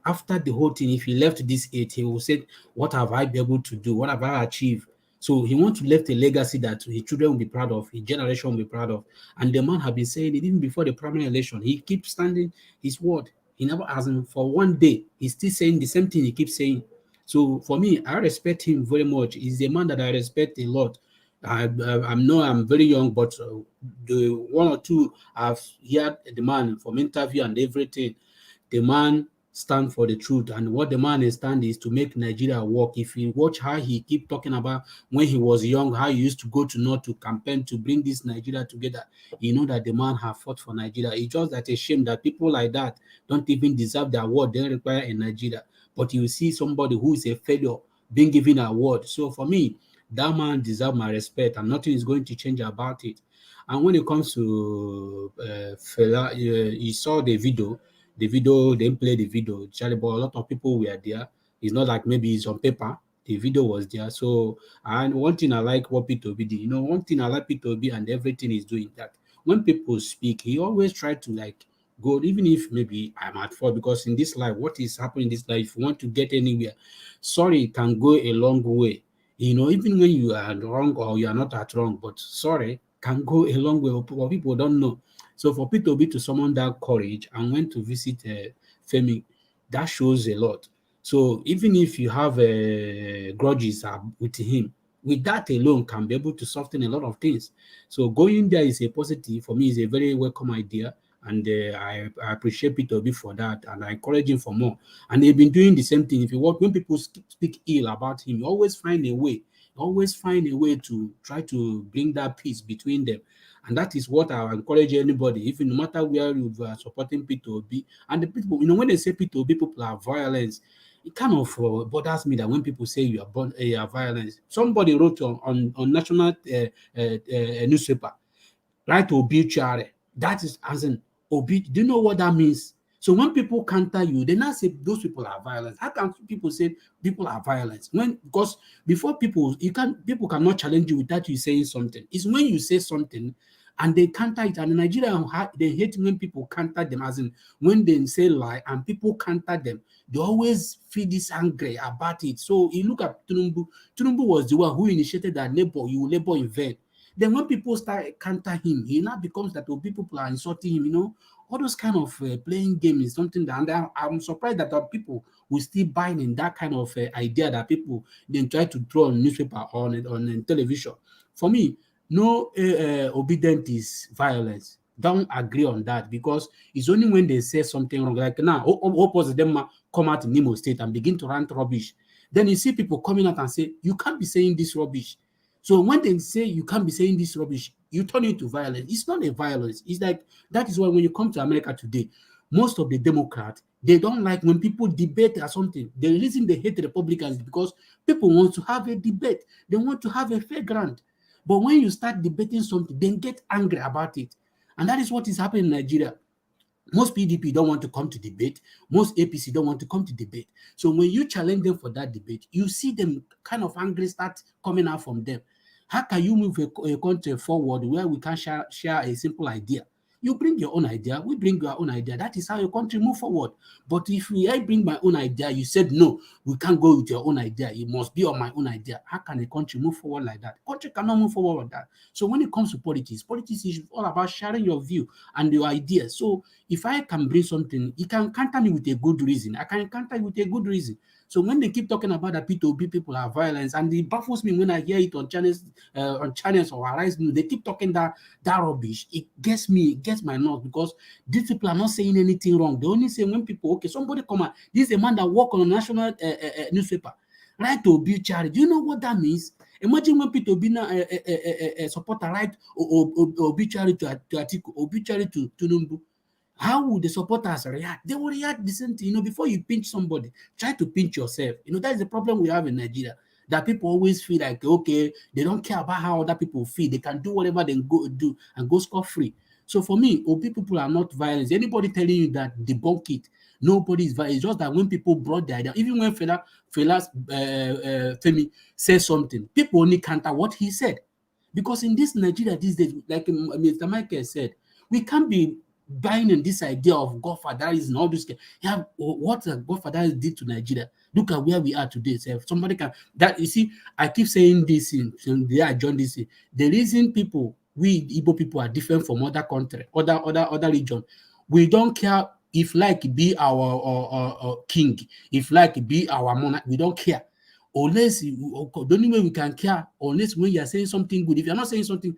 after the whole thing, if he left this 8, he will say, what have I been able to do? What have I achieved? So he wants to leave a legacy that his children will be proud of, his generation will be proud of. And the man have been saying it even before the primary election. He keeps standing his word. He never hasn't for one day. He's still saying the same thing he keeps saying. So for me, I respect him very much. He's a man that I respect a lot. I'm very young, but the one or two I've heard the man from interview and everything. The man stand for the truth, and what the man is stand is to make Nigeria work. If you watch how he keep talking about when he was young, how he used to go to North to campaign to bring this Nigeria together, you know that the man have fought for Nigeria. It's just that a shame that people like that don't even deserve the award they require in Nigeria. But you see somebody who is a failure being given an award. So for me, that man deserves my respect, and nothing is going to change about it. And when it comes to Fela, you saw the video, they played the video. Charlie, but a lot of people were there. It's not like maybe it's on paper. The video was there. So, and one thing I like what Peter Obi did, one thing I like Peter Obi and everything he's doing, that when people speak, he always try to like go, even if maybe I'm at fault, because in this life, what is happening in this life, if you want to get anywhere, sorry can go a long way. Even when you are wrong or you are not at wrong, but sorry can go a long way. But people don't know. So for Peter Obi to summon that courage and went to visit Femi, that shows a lot. So even if you have grudges with him, with that alone can be able to soften a lot of things. So going there is a positive. For me, is a very welcome idea. And I appreciate Peter Obi for that, and I encourage him for more. And they've been doing the same thing. If you watch, when people speak ill about him, you always find a way. To try to bring that peace between them. And that is what I encourage anybody, even no matter where you are supporting Peter Obi. And the people, when they say Peter Obi, people are violence, it kind of bothers me that when people say you are violence. Somebody wrote on national newspaper, right, obituary. That is as in Obi. Do you know what that means? So when people counter you, they now say those people are violent. How can people say people are violent? Because before people cannot challenge you without you saying something. It's when you say something and they counter it. And in Nigeria, they hate when people counter them, as in when they say lie and people counter them, they always feel this angry about it. So you look at Tinubu. Tinubu was the one who initiated that labor. You will labor in vain. Then when people start counter him, he now becomes that people are insulting him, all those kind of playing game is something that, and I'm surprised that people will still buy in that kind of idea that people then try to throw on newspaper on television. For me, no obedient is violence. Don't agree on that, because it's only when they say something wrong, like now, opposite them come out in Nimo State and begin to rant rubbish. Then you see people coming out and say, you can't be saying this rubbish. So when they say you can't be saying this rubbish, you turn it to violence. It's not a violence. It's like, that is why when you come to America today, most of the Democrats, they don't like when people debate or something. The reason they hate the Republicans is because people want to have a debate. They want to have a fair ground. But when you start debating something, then get angry about it. And that is what is happening in Nigeria. Most PDP don't want to come to debate. Most APC don't want to come to debate. So when you challenge them for that debate, you see them kind of angry start coming out from them. How can you move a country forward where we can share a simple idea? You bring your own idea, we bring our own idea. That is how a country move forward. But if I bring my own idea, you said, no, we can't go with your own idea. It must be on my own idea. How can a country move forward like that? Country cannot move forward like that. So when it comes to politics is all about sharing your view and your ideas. So if I can bring something, you can counter me with a good reason. I can counter you with a good reason. So when they keep talking about that P2B people are violence, and it baffles me when I hear it on channels or Arise News, they keep talking that rubbish. It gets my nerves, because these people are not saying anything wrong. They only say when people, okay, somebody come out. This is a man that work on a national newspaper, right to obituary. Do you know what that means? Imagine when P2B supporter write obituary to Atiku, obituary to Tinubu. How would the supporters react? They will react the same thing. Before you pinch somebody, try to pinch yourself. That is the problem we have in Nigeria. That people always feel like, okay, they don't care about how other people feel. They can do whatever they go do and go scot-free. So for me, Obi people are not violent. Anybody telling you that, debunk it. Nobody is violent. It's just that when people brought the idea, even when Femi says something, people only counter what he said. Because in this Nigeria these days, like Mr. Michael said, we can't be buying in this idea of godfatherism and all this. Yeah, what godfather did to Nigeria. Look at where we are today. So if somebody can, that you see, I keep saying this in the I joined this. The reason we Igbo people are different from other country, other region. We don't care if like be our king, if like be our monarch, we don't care. Unless the only way we can care, unless when you are saying something good. If you're not saying something,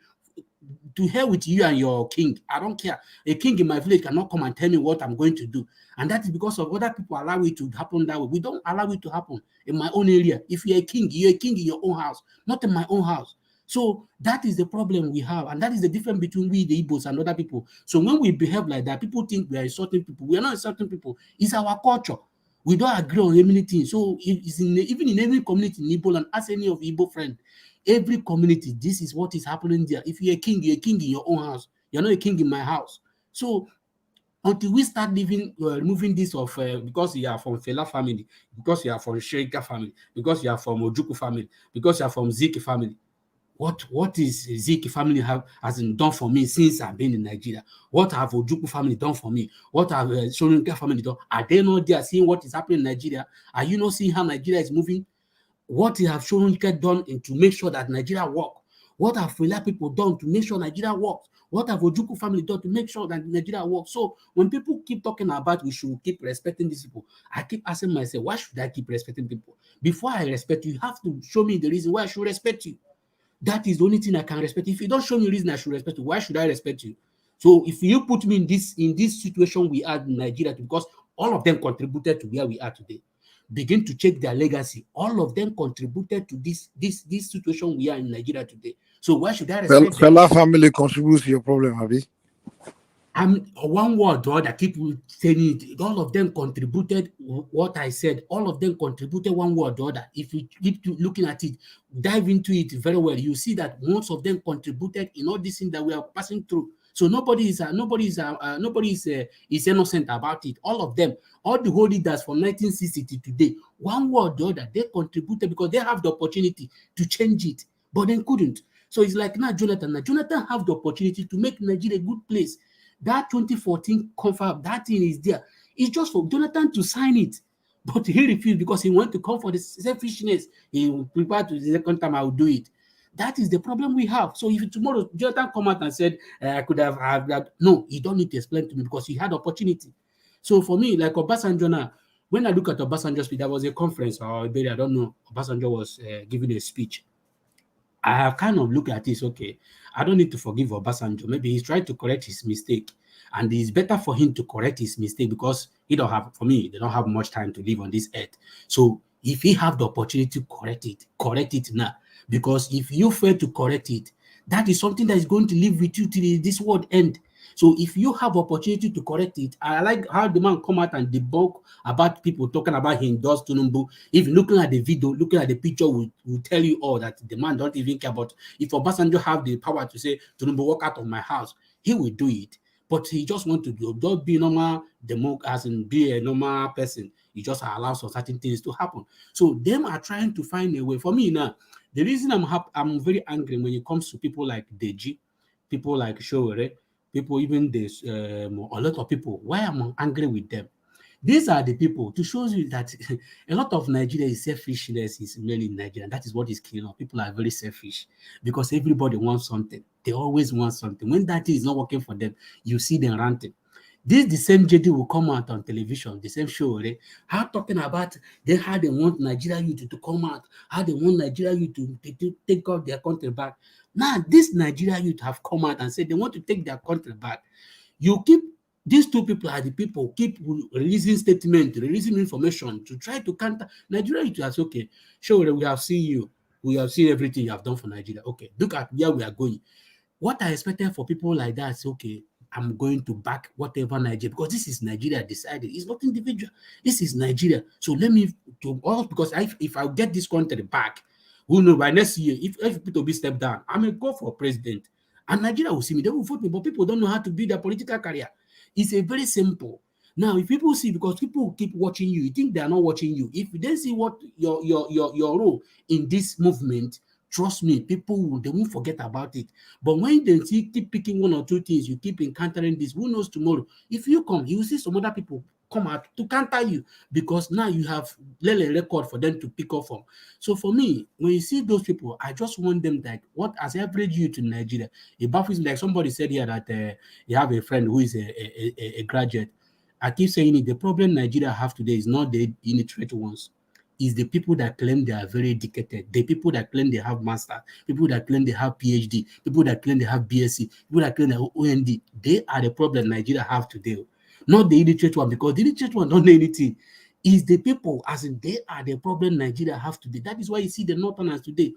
to hell with you and your king. I don't care. A king in my village cannot come and tell me what I'm going to do. And that is because of other people allow it to happen that way. We don't allow it to happen in my own area. If you're a king in your own house, not in my own house. So that is the problem we have. And that is the difference between we, the Igbos, and other people. So when we behave like that, people think we are insulting people. We are not insulting people. It's our culture. We don't agree on many things. So it's even in every community in Igbo, and ask any of Igbo friend, every community, this is what is happening there. If you're a king in your own house. You're not a king in my house. So until we start removing this of because you are from Fela family, because you are from Sherika family, because you are from Ojuku family, because you are from Zik family. What is Zik family has done for me since I've been in Nigeria? What have Ojuku family done for me? What have Shorinka family done? Are they not there seeing what is happening in Nigeria? Are you not seeing how Nigeria is moving? What have Shorinka done to make sure that Nigeria works? What have Fela people done to make sure Nigeria works? What have Ojuku family done to make sure that Nigeria works? So when people keep talking about we should keep respecting these people, I keep asking myself, why should I keep respecting people? Before I respect you, you have to show me the reason why I should respect you. That is the only thing I can respect. If you don't show me a reason I should respect you, why should I respect you? So if you put me in this situation we are in Nigeria, because all of them contributed to where we are today, begin to check their legacy. All of them contributed to this situation we are in Nigeria today. So why should I respect them? Fela family contributes to your problem, Abi. I'm one word or other. Keep saying it. All of them contributed what I said. All of them contributed one word or other. If you keep looking at it, dive into it very well, you see that most of them contributed in all this thing that we are passing through. So nobody is innocent about it. All of them, all the whole leaders from 1960 to today, one word or other, they contributed because they have the opportunity to change it, but they couldn't. So it's like now Jonathan. Now Jonathan have the opportunity to make Nigeria a good place. That 2014 confirm, that thing is there. It's just for Jonathan to sign it. But he refused because he wanted to come for the selfishness. He prepared to the second time I will do it. That is the problem we have. So if tomorrow Jonathan come out and said, I could have had that. No, you don't need to explain to me because he had opportunity. So for me, like Obasanjo now, when I look at Obasanjo's speech, there was a conference or I don't know, Obasanjo was giving a speech. I have kind of looked at this. Okay, I don't need to forgive Obasanjo. Maybe he's trying to correct his mistake, and it's better for him to correct his mistake because he don't have. For me, they don't have much time to live on this earth. So if he have the opportunity to correct it now. Because if you fail to correct it, that is something that is going to live with you till this world end. So if you have opportunity to correct it, I like how the man come out and debunk about people talking about he endorsed Tinubu. If looking at the video, looking at the picture will tell you all that the man don't even care about. If Obasanjo have the power to say Tinubu walk out of my house, he will do it. But he just want to do, don't be normal as in be a normal person. He just allows for certain things to happen. So them are trying to find a way. For me now, the reason I'm very angry when it comes to people like Deji, people like Showere, people even this a lot of people. Why am I angry with them? These are the people to show you that a lot of Nigeria is selfishness is mainly in Nigeria. That is what is killing us. People are very selfish because everybody wants something. They always want something. When that is not working for them, you see them ranting. This the same JD will come out on television, the same show, right? How talking about how they want Nigeria youth to come out, how they want Nigeria youth to take out their country back. Now, this Nigeria youth have come out and said they want to take their country back. You keep these two people are the people keep releasing statements, releasing information to try to counter Nigeria youth. As okay, sure, we have seen you, we have seen everything you have done for Nigeria. Okay, look at where we are going. What I expected for people like that is okay. I'm going to back whatever Nigeria because this is Nigeria decided. It's not individual. This is Nigeria. So let me to all because if I get this country back, who know by next year if people be step down, I may go for president, and Nigeria will see me. They will vote me, but people don't know how to build their political career. It's a very simple. Now, if people see because people keep watching you, you think they are not watching you. If they see what your role in this movement. Trust me, they won't forget about it. But when they keep picking one or two things, you keep encountering this. Who knows tomorrow? If you come, you will see some other people come out to counter you because now you have laid a record for them to pick up from. So for me, when you see those people, I just want them like what as average youth in Nigeria. It baffles me. Like somebody said here that you have a friend who is a graduate. I keep saying it. The problem Nigeria have today is not the illiterate ones. Is the people that claim they are very educated, the people that claim they have master, people that claim they have PhD, people that claim they have BSc, people that claim they have OND. They are the problem Nigeria have today. Not the illiterate one, because the illiterate one don't know anything. Is the people, as in they are the problem Nigeria have today. That is why you see the Northerners today.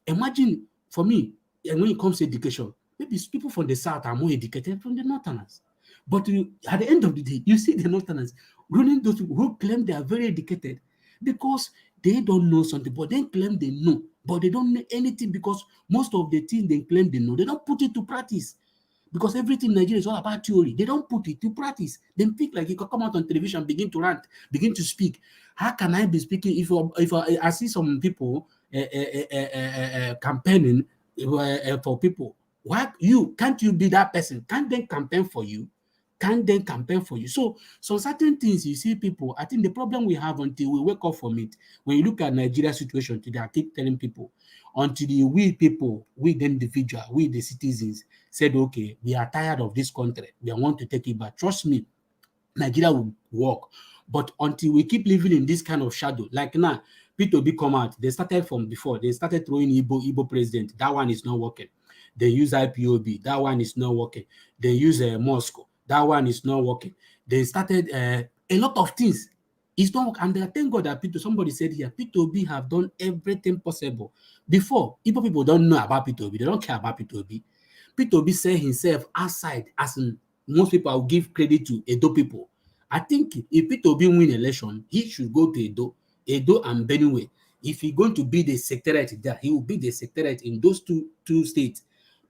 Imagine, for me, and when it comes to education, maybe people from the South are more educated from the Northerners. But at the end of the day, you see the Northerners running those people who claim they are very educated, because they don't know something, but they claim they know, but they don't know anything because most of the things they claim they know, they don't put it to practice. Because everything in Nigeria is all about theory. They don't put it to practice. They think like you can come out on television, begin to rant, begin to speak. How can I be speaking if I see some people campaigning for people? Why can't you be that person? Can't they campaign for you? Can then campaign for you. So certain things you see people, I think the problem we have until we wake up from it, when you look at Nigeria situation today, I keep telling people, until we people, we the individual, we the citizens said, okay, we are tired of this country. We want to take it back. Trust me, Nigeria will work. But until we keep living in this kind of shadow, like now, P2B come out, they started from before, they started throwing Igbo president. That one is not working. They use IPOB, that one is not working. They use Moscow. That one is not working. They started a lot of things. It's not working. And thank God that somebody said here, P2B have done everything possible. Before, people don't know about P2B. They don't care about P2B. P2B said himself outside, as in most people will give credit to Edo people. I think if P2B win election, he should go to Edo and Benue. If he's going to be the secretariat there, he will be the secretariat in those two states.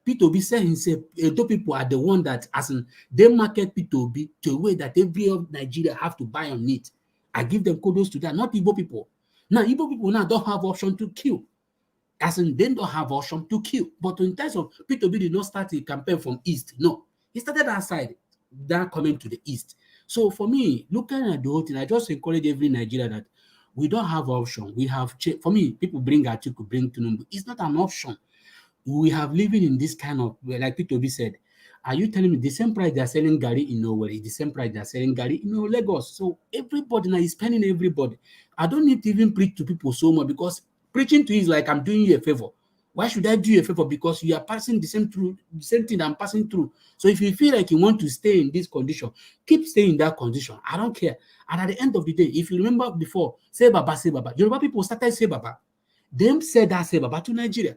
P2B said himself, Edo people are the one that, as in, they market P2B to a way that every of Nigeria have to buy on it. I give them kudos to that, not Igbo people. Now, Igbo people now don't have option to kill. As in, they don't have option to kill. But in terms of P2B did not start a campaign from East. No. He started outside, then coming to the East. So for me, looking at the whole thing, I just encourage every Nigeria that we don't have option. We have, for me, people bring Atiku, bring Tinubu. It's not an option. We have living in this kind of, like P2B said, are you telling me the same price they're selling Gary in nowhere is the same price they're selling Gary in Lagos? So everybody now is spending everybody. I don't need to even preach to people so much because preaching to you is like I'm doing you a favor. Why should I do you a favor? Because you are passing the same thing I'm passing through. So if you feel like you want to stay in this condition, keep staying in that condition. I don't care. And at the end of the day, if you remember before, say Baba, say Baba. Yoruba people started say Baba. Them said that say Baba to Nigeria.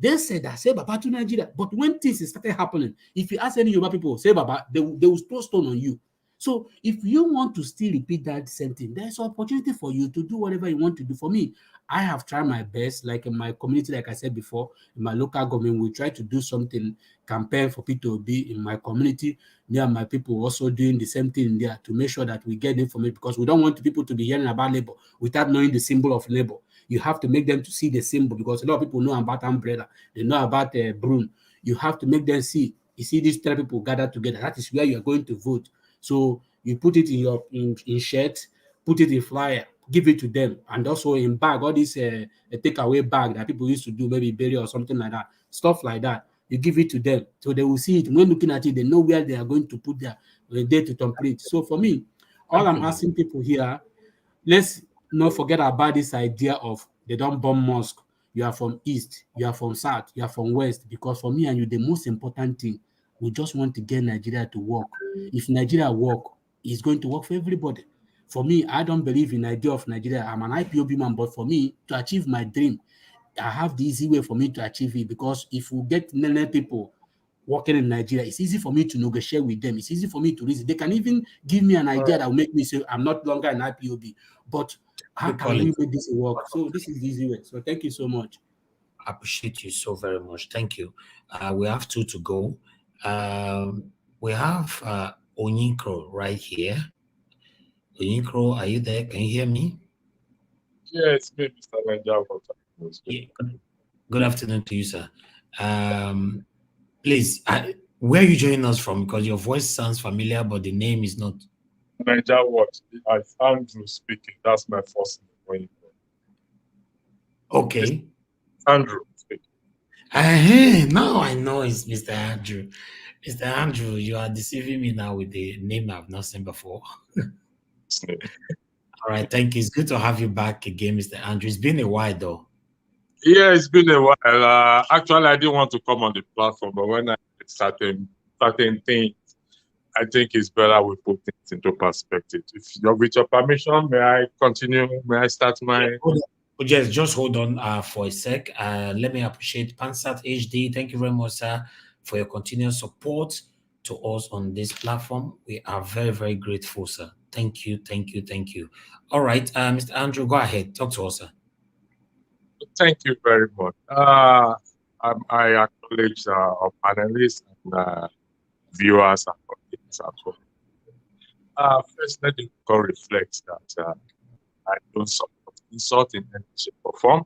They said that say Baba to Nigeria. But when things started happening, if you ask any Yoruba people, say Baba, they will throw stone on you. So if you want to still repeat that same thing, there's an opportunity for you to do whatever you want to do. For me, I have tried my best, like in my community, like I said before, in my local government, we try to do something, campaign for people to be in my community. Me and my people also doing the same thing there to make sure that we get information, because we don't want people to be hearing about labor without knowing the symbol of labor. You have to make them to see the symbol, because a lot of people know about umbrella, they know about broom. You have to make them see. You see these three people gathered together. That is where you are going to vote. So you put it in your in shirt, put it in flyer, give it to them, and also in bag. All this a takeaway bag that people used to do, maybe burial or something like that, stuff like that. You give it to them, so they will see it. When looking at it, they know where they are going to put their day to complete. So for me, all I'm asking people here, let's not forget about this idea of they don't bomb mosque. You are from east, you are from south, you are from west. Because for me and you, the most important thing, we just want to get Nigeria to work. If Nigeria work, it's going to work for everybody. For me, I don't believe in the idea of Nigeria. I'm an IPOB man, but for me to achieve my dream, I have the easy way for me to achieve it. Because if we get many people working in Nigeria, it's easy for me to negotiate with them. It's easy for me to reason. They can even give me an idea that will make me say I'm not longer an IPOB. But how can we make this work? So this is the easy way. So thank you so much. I appreciate you so very much. Thank you. We have two to go. We have Onyikro right here. Onyikro, are you there? Can you hear me? Yes, me, Mr. Nigeria. Yeah. Good afternoon to you, sir. Please, where are you joining us from? Because your voice sounds familiar, but the name is not. Nigeria Watch. It's Andrew speaking. That's my first name. Okay. Andrew speaking. Now I know it's Mr. Andrew. Mr. Andrew, you are deceiving me now with the name I've not seen before. All right, thank you. It's good to have you back again, Mr. Andrew. It's been a while, though. Yeah, it's been a while. Actually, I didn't want to come on the platform, but when I certain things, I think it's better we put things into perspective. With your permission, may I continue? May I start my... Yes, just hold on for a sec. Let me appreciate Pansat HD. Thank you very much, sir, for your continued support to us on this platform. We are very, very grateful, sir. Thank you, thank you, thank you. All right, Mr. Andrew, go ahead. Talk to us, sir. Thank you very much. I acknowledge our panelists and viewers and audience as well. First, let me reflect that I don't support insult in any shape or form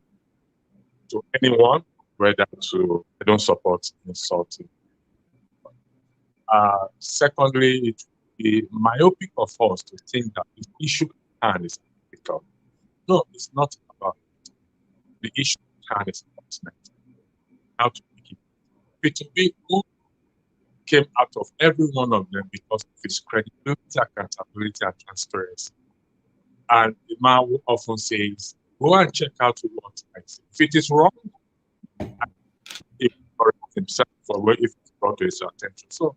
to anyone, whether I don't support insulting. Secondly, it would be myopic of us to think that the issue at hand is political. No, it's not about it. The issue at hand is about how to make it. P2B who came out of every one of them because of his credibility, accountability, and transparency. And the man who often says, go and check out what I say. If it is wrong, he correct himself for if it's brought to his attention. So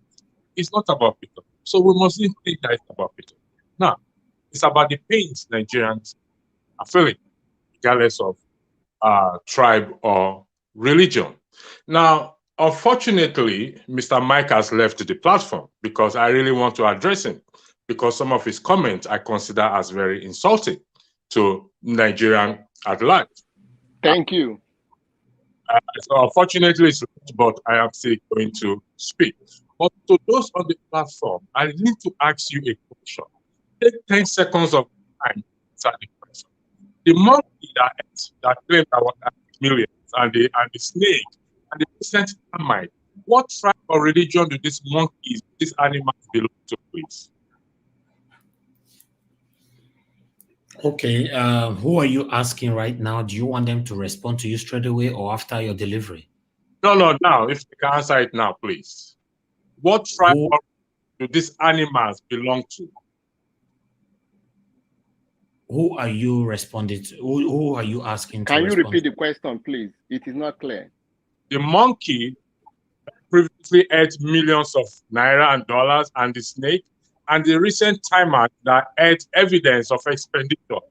it's not about people. So we must think that it's about people. Now, it's about the pains Nigerians are feeling, regardless of tribe or religion. Now, unfortunately, Mr. Mike has left the platform because I really want to address him, because some of his comments I consider as very insulting to Nigerian at large. Thank you. So unfortunately, it's late, but I am still going to speak. But to those on the platform, I need to ask you a question. Take 10 seconds of time to answer the question. The monkey that claimed our millions and the snake and the recent termite, what tribe or religion do these monkeys, these animals belong to, please? Okay, who are you asking right now? Do you want them to respond to you straight away or after your delivery? No, now. If you can answer it now, please. What tribe do these animals belong to? Who are you responding to? Who are you asking to Can you respond? repeat the question, please? It is not clear. The monkey previously ate millions of naira and dollars, and the snake, and the recent timer that ate evidence of expenditure.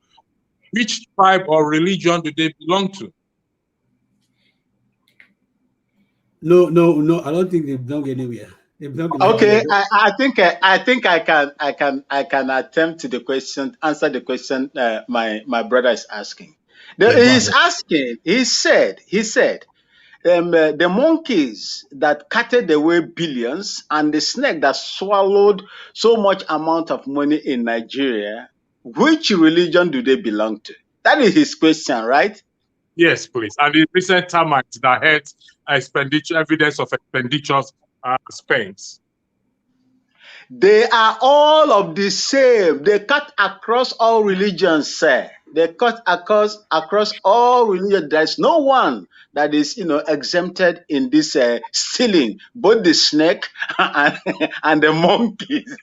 Which tribe or religion do they belong to? No, I don't think they belong anywhere. They belong in Okay, Nigeria. I think I can attempt to the question, answer the question my brother is asking. Yeah, go He's ahead. asking. He said the monkeys that carted away billions and the snake that swallowed so much amount of money in Nigeria, which religion do they belong to? That is his question, right? Yes, please. And the recent termites that had expenditure, evidence of expenditures spent. They are all of the same. They cut across all religions, sir. They cut across all religions. There's no one that is, exempted in this stealing. Both the snake and the monkeys.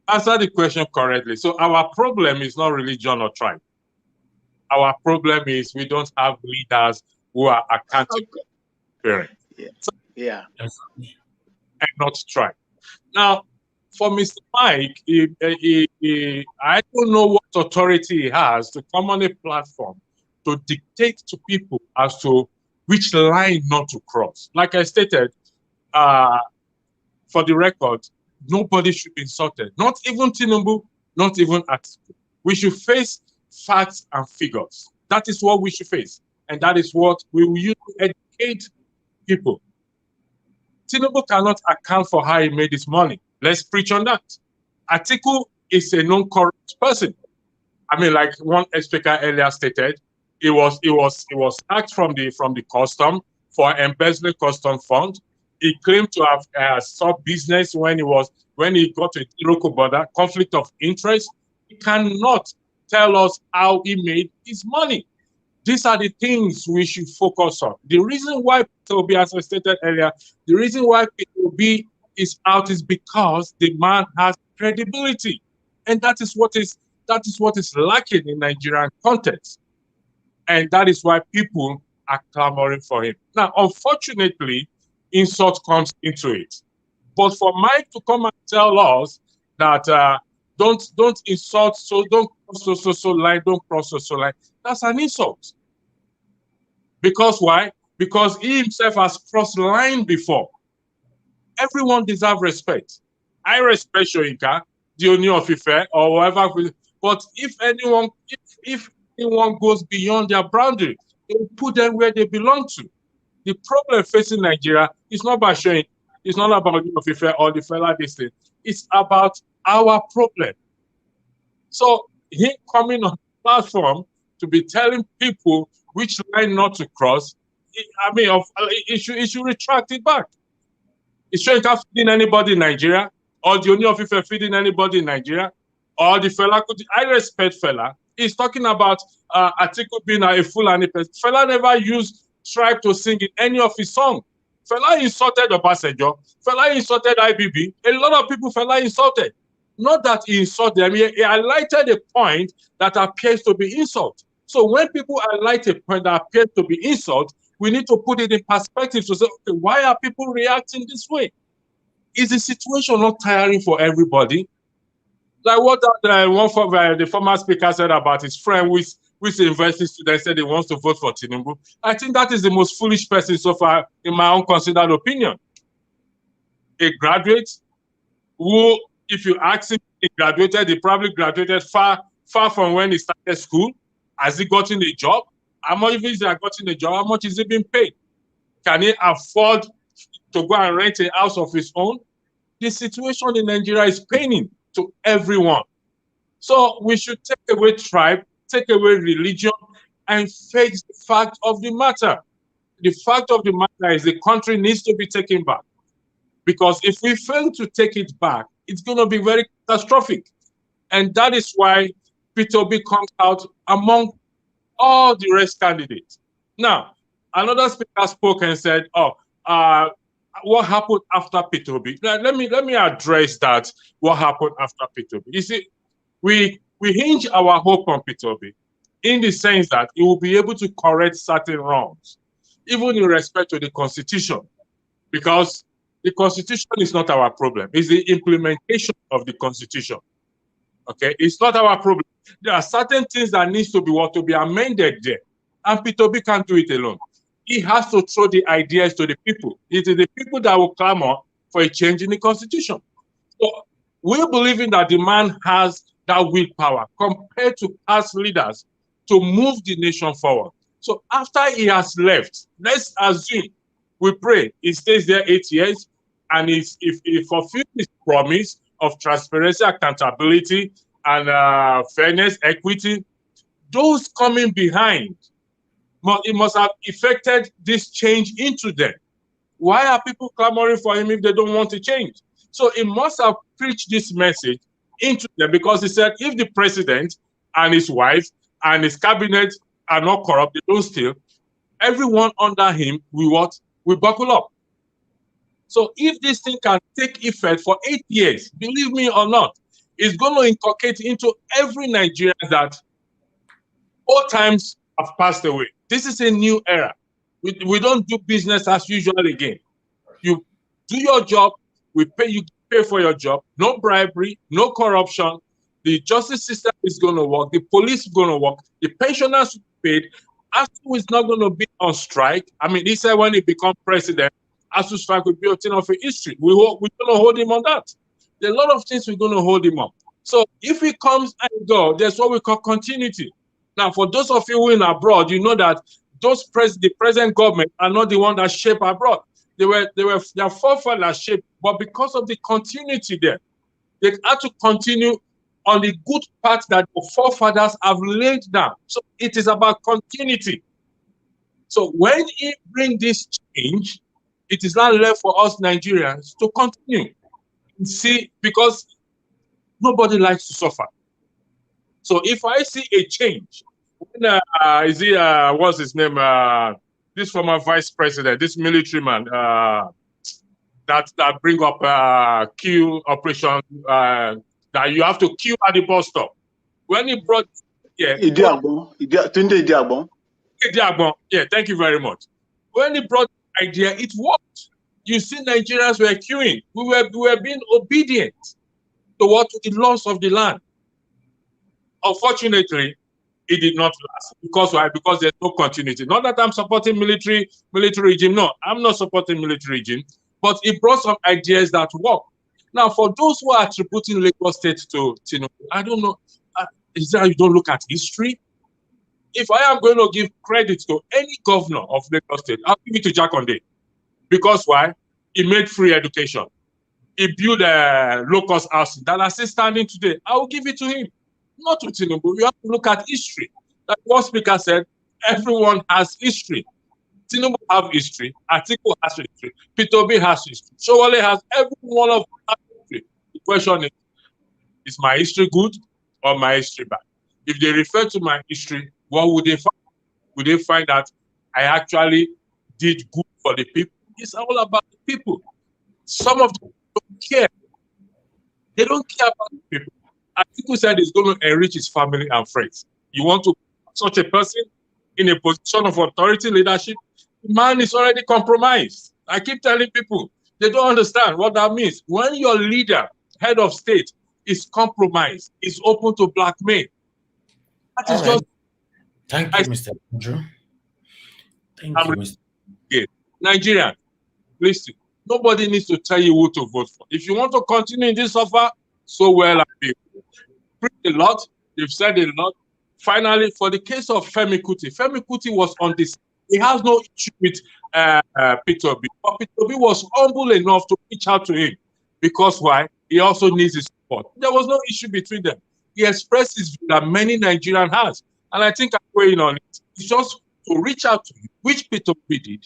Answer the question correctly. So our problem is not religion or tribe. Our problem is we don't have leaders who are accountable parents. Yeah. So, Yeah. and not tribe. Now, for Mr. Mike, I don't know what authority he has to come on a platform to dictate to people as to which line not to cross. Like I stated, for the record, nobody should be insulted. Not even Tinubu, not even Atiku. We should face facts and figures. That is what we should face. And that is what we will use to educate people. Tinubu cannot account for how he made his money. Let's preach on that. Atiku is a non-corrupt person. I mean, like one speaker earlier stated, it was sacked from the custom for embezzling custom fund. He claimed to have stopped business when he got to Iroko border, conflict of interest. He cannot tell us how he made his money. These are the things we should focus on. The reason why Peter Obi, as I stated earlier, the reason why Peter Obi is out is because the man has credibility, and that is what is lacking in Nigerian context, and that is why people are clamoring for him. Now, unfortunately, insult comes into it. But for Mike to come and tell us that don't insult, so don't cross so line, don't cross so line, that's an insult. Because why? Because he himself has crossed line before. Everyone deserves respect. I respect Shoyinka, the Ooni of Ife, or whoever. But if anyone goes beyond their boundary, they will put them where they belong to. The problem facing Nigeria is not about Shoyinka. It's not about Ooni of Ife or the fella this thing. It's about our problem. So him coming on the platform to be telling people which line not to cross, he should retract it back. Is Shoyinka feeding anybody in Nigeria? Or the Ooni of Ife feeding anybody in Nigeria? Or the fella Kuti? I respect fella. He's talking about Atiku being a Fulani person. Fella never used tribe to sing in any of his songs. Fella insulted Obasanjo. Fella insulted IBB. A lot of people fella insulted. Not that he insulted them. He highlighted a point that appears to be insult. So when people highlight a point that appears to be insult, we need to put it in perspective to say, okay, why are people reacting this way? Is the situation not tiring for everybody? Like what the former speaker said about his friend, which university student said he wants to vote for Tinubu. I think that is the most foolish person so far, in my own considered opinion. A graduate who, if you ask him, he probably graduated far from when he started school. Has he gotten a job? How much is he gotten a job? How much is he being paid? Can he afford to go and rent a house of his own? The situation in Nigeria is paining to everyone. So we should take away tribe, take away religion, and face the fact of the matter. The fact of the matter is the country needs to be taken back. Because if we fail to take it back, it's going to be very catastrophic. And that is why Peter Obi comes out among all the rest candidates. Now, another speaker spoke and said, what happened after Peter Obi? Let me address that, what happened after Peter Obi. You see, we we hinge our hope on Peter Obi in the sense that he will be able to correct certain wrongs, even in respect to the Constitution, because the Constitution is not our problem. It's the implementation of the Constitution. Okay, it's not our problem. There are certain things that needs to be amended there, and Peter Obi can't do it alone. He has to throw the ideas to the people. It is the people that will clamor for a change in the Constitution. So we believe in that the man has that willpower compared to past leaders to move the nation forward. So after he has left, let's assume, we pray he stays there 8 years, and if he fulfills his promise of transparency, accountability, and fairness, equity, those coming behind, it must have affected this change into them. Why are people clamoring for him if they don't want to change? So he must have preached this message into them, because he said if the president and his wife and his cabinet are not corrupt, they don't steal, everyone under him will buckle up. So if this thing can take effect for 8 years, believe me or not, it's going to inculcate into every Nigerian that old times have passed away. This is a new era. We don't do business as usual again. You do your job, you pay for your job, no bribery, no corruption. The justice system is going to work, the police is going to work, the pensioners will be paid. ASU is not going to be on strike. I mean, he said when he becomes president, ASU strike will be a thing of history. We're going to hold him on that. There are a lot of things we're going to hold him on. So if he comes and goes, there's what we call continuity. Now, for those of you who are in abroad, you know that the present government are not the one that shape abroad. Their forefathers shaped, but because of the continuity there, they had to continue on the good path that the forefathers have laid down. So it is about continuity. So when he brings this change, it is not left for us Nigerians to continue. See, because nobody likes to suffer. So if I see a change, when, what's his name? This former vice president, this military man, that bring up kill operation, that you have to kill at the bus stop. When he brought, Tunde Idiagbon. Yeah, thank you very much. When he brought the idea, it worked. You see, Nigerians were queuing. We were being obedient to the laws of the land. Unfortunately, it did not last. Because why? Because there's no continuity. Not that I'm supporting military regime. No, I'm not supporting military regime. But it brought some ideas that work. Now, for those who are attributing Lagos State to Tinubu, I don't know. Is that you don't look at history? If I am going to give credit to any governor of Lagos State, I'll give it to Jakonde. Because why? He made free education. He built a low-cost housing that are still standing today. I will give it to him. Not to Tinubu. You have to look at history. Like one speaker said, everyone has history. Tinubu have history. Atiku has history. Peter Obi has history. Showale has every one of them has history. The question is my history good or my history bad? If they refer to my history, what would they find? Would they find that I actually did good for the people? It's all about the people. Some of them don't care. They don't care about the people. Atiku said he's going to enrich his family and friends. You want to put such a person in a position of authority, leadership? The man is already compromised. I keep telling people, they don't understand what that means. When your leader, head of state, is compromised, is open to blackmail. That is just... Thank you, Mr. Andrew. Thank you, Mr. Nigerian, listen, nobody needs to tell you who to vote for. If you want to continue in this offer, so well and be. Preach a lot, they've said a lot. Finally, for the case of Femi Kuti was on this. He has no issue with Peter Obi. But Peter Obi was humble enough to reach out to him. Because why? He also needs his support. There was no issue between them. He expressed his view that many Nigerians has. And I think I'm going on it. It's just to reach out to him, which Peter Obi did,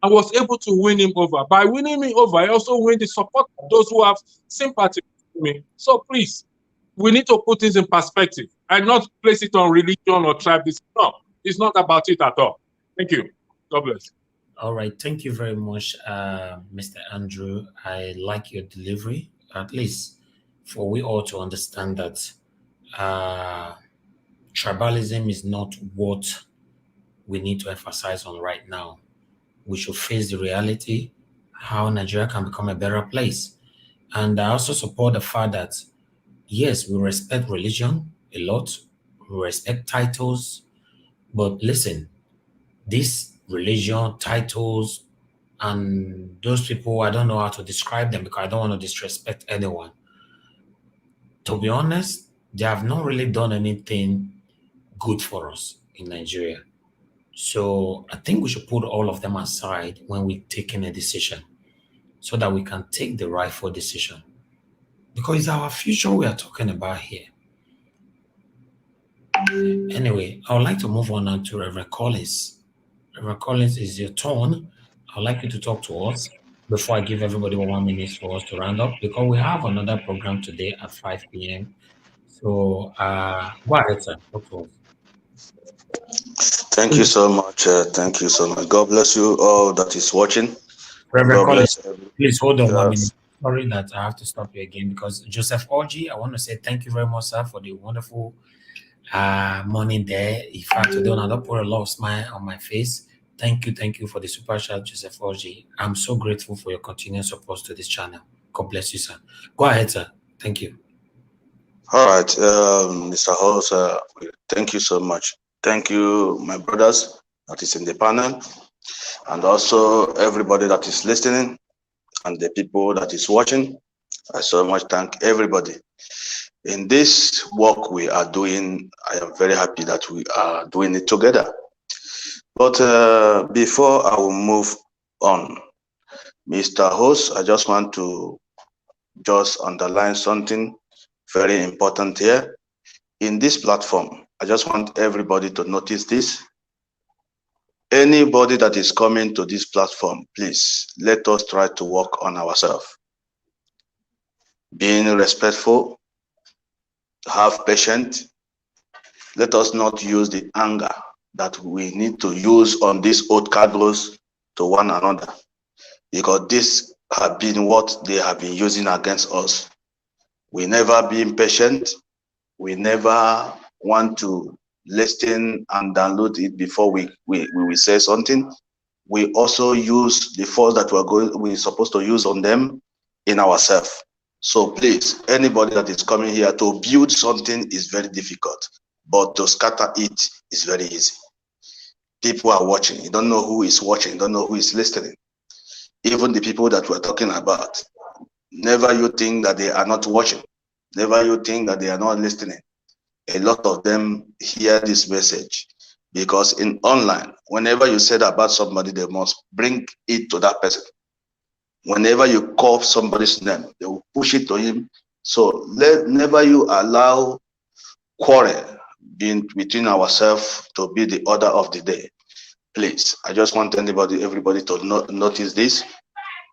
and was able to win him over. By winning him over, he also win the support of those who have sympathy with me. So please, we need to put things in perspective and not place it on religion or tribalism. No, it's not about it at all. Thank you. God bless. All right. Thank you very much, Mr. Andrew. I like your delivery, at least for we all to understand that tribalism is not what we need to emphasize on right now. We should face the reality, how Nigeria can become a better place. And I also support the fact that, yes, we respect religion a lot, we respect titles, but listen, these religion, titles, and those people, I don't know how to describe them because I don't want to disrespect anyone. To be honest, they have not really done anything good for us in Nigeria. So I think we should put all of them aside when we're taking a decision so that we can take the rightful decision. Because it's our future we are talking about here. Anyway, I would like to move on now to Reverend Collins. Reverend Collins, is your turn. I'd like you to talk to us before I give everybody 1 minute for us to round up because we have another program today at 5 p.m. So go ahead, sir. Talk to us. Thank you so much. Thank you so much. God bless you all that is watching. Reverend God Collins, bless everyone. please hold on 1 minute. Yes. Sorry that I have to stop you again because Joseph Orji, I want to say thank you very much, sir, for the wonderful morning there. In fact, today I don't put a lot of smile on my face. Thank you for the super chat, Joseph Orji. I'm so grateful for your continued support to this channel. God bless you, sir. Go ahead, sir. Thank you. All right, Mr. Host, thank you so much. Thank you, my brothers that is in the panel, and also everybody that is listening, and the people that is watching. I so much thank everybody. In this work we are doing, I am very happy that we are doing it together. But before I will move on, Mr. Host, I just want to underline something very important here. In this platform, I just want everybody to notice this. Anybody that is coming to this platform, please, let us try to work on ourselves. Being respectful, have patience. Let us not use the anger that we need to use on these old cargoes to one another, because this have been what they have been using against us. We never be impatient. We never want to listen and download it before we say something. We also use the force that we're supposed to use on them in ourselves. So please, anybody that is coming here to build something is very difficult, but to scatter it is very easy. People are watching. You don't know who is watching. You don't know who is listening. Even the people that we're talking about, never you think that they are not watching. Never you think that they are not listening. A lot of them hear this message because in online, whenever you said about somebody, they must bring it to that person. Whenever you call somebody's name, they will push it to him. So never you allow quarrel between ourselves to be the order of the day. Please, I just want everybody to notice this.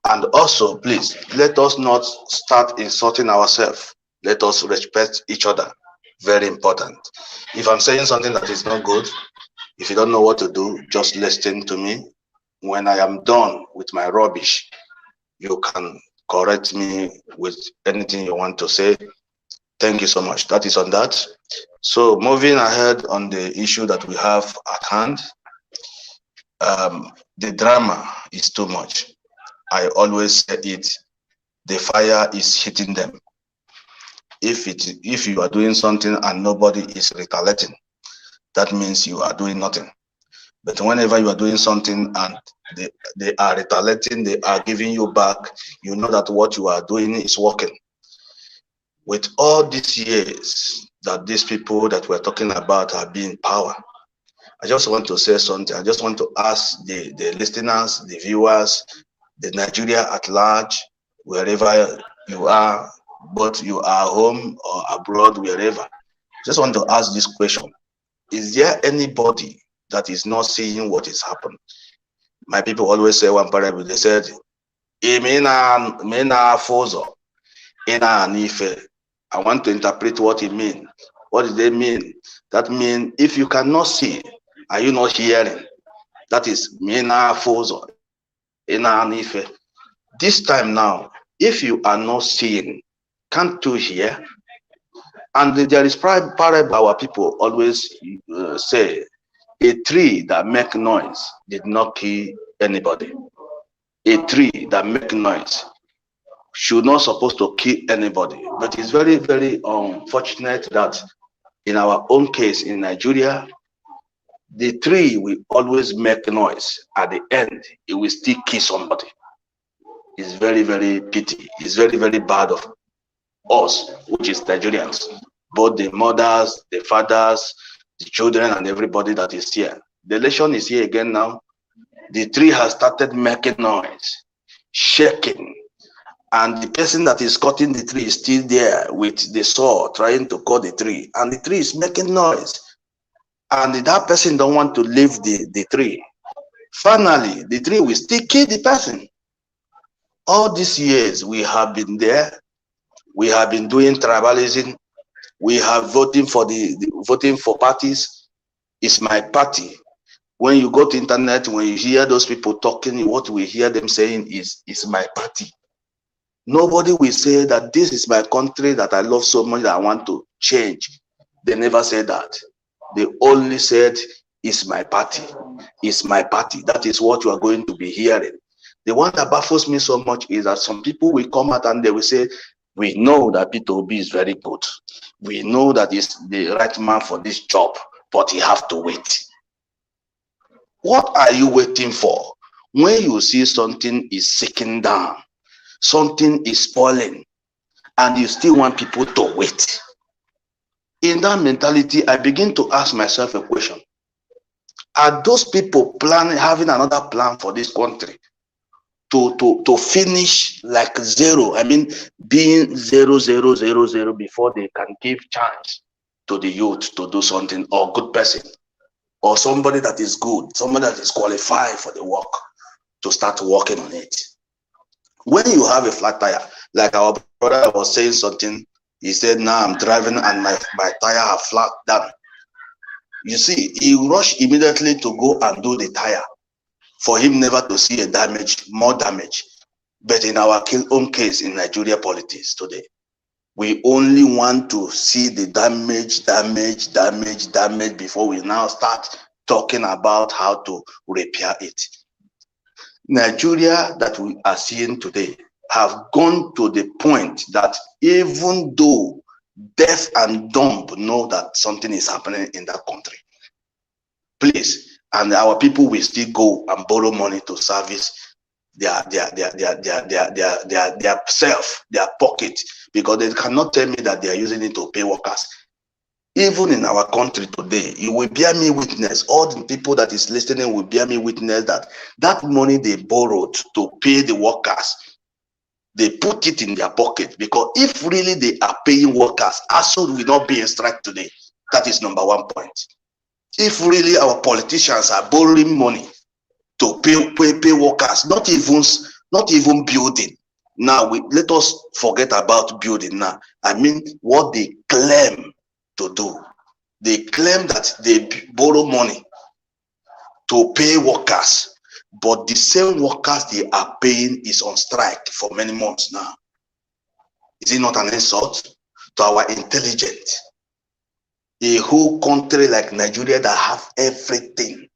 And also, please, let us not start insulting ourselves. Let us respect each other. Very important. If I'm saying something that is not good, if you don't know what to do, just listen to me. When I am done with my rubbish, you can correct me with anything you want to say. Thank you so much. That is on that. So moving ahead on the issue that we have at hand, the drama is too much. I always say it, the fire is hitting them. If you are doing something and nobody is retaliating, that means you are doing nothing. But whenever you are doing something and they are retaliating, they are giving you back, you know that what you are doing is working. With all these years that these people that we're talking about have been in power, I just want to say something. I just want to ask the listeners, the viewers, the Nigeria at large, wherever you are, but you are home or abroad, wherever. Just want to ask this question. Is there anybody that is not seeing what is happening? My people always say one parable. They said, I want to interpret what it means. What does they mean? That means if you cannot see, are you not hearing? That is Mina Fozo. This time now, if you are not seeing, can't you hear? And there is parable our people always say, a tree that make noise did not kill anybody. A tree that make noise should not supposed to kill anybody. But it's very, very unfortunate that in our own case in Nigeria, the tree will always make noise. At the end, it will still kill somebody. It's very, very pity. It's very, very bad of us, which is Nigerians. Both the mothers, the fathers, the children, and everybody that is here. The election is here again now. The tree has started making noise, shaking. And the person that is cutting the tree is still there with the saw trying to cut the tree. And the tree is making noise. And that person don't want to leave the tree. Finally, the tree will still kill the person. All these years we have been there. We have been doing tribalism. We have voting for parties. It's my party. When you go to internet, when you hear those people talking, what we hear them saying is, it's my party. Nobody will say that this is my country that I love so much that I want to change. They never said that. They only said, it's my party. It's my party. That is what you are going to be hearing. The one that baffles me so much is that some people will come out and they will say, we know that Peter Obi is very good. We know that he's the right man for this job, but he have to wait. What are you waiting for? When you see something is sinking down, something is spoiling, and you still want people to wait. In that mentality, I begin to ask myself a question. Are those people having another plan for this country to finish like zero? I mean, being 0,000 before they can give chance to the youth to do something, or good person, or somebody that is good, somebody that is qualified for the work, to start working on it. When you have a flat tire, like our brother was saying something, he said, now I'm driving and my tire have flat down. You see, he rushed immediately to go and do the tire for him never to see a damage, more damage. But in our own case in Nigeria politics today, we only want to see the damage before we now start talking about how to repair it. Nigeria that we are seeing today have gone to the point that even though deaf and dumb know that something is happening in that country, please, and our people will still go and borrow money to service their self, their pocket, because they cannot tell me that they are using it to pay workers. Even in our country today, you will bear me witness, all the people that is listening will bear me witness that that money they borrowed to pay the workers, they put it in their pocket, because if really they are paying workers, ASUD will not be in strike today. That is number one point. If really our politicians are borrowing money to pay workers, not even building. Now let us forget about building now. I mean what they claim to do. They claim that they borrow money to pay workers, but the same workers they are paying is on strike for many months now. Is it not an insult to our intelligence? A whole country like Nigeria that have everything,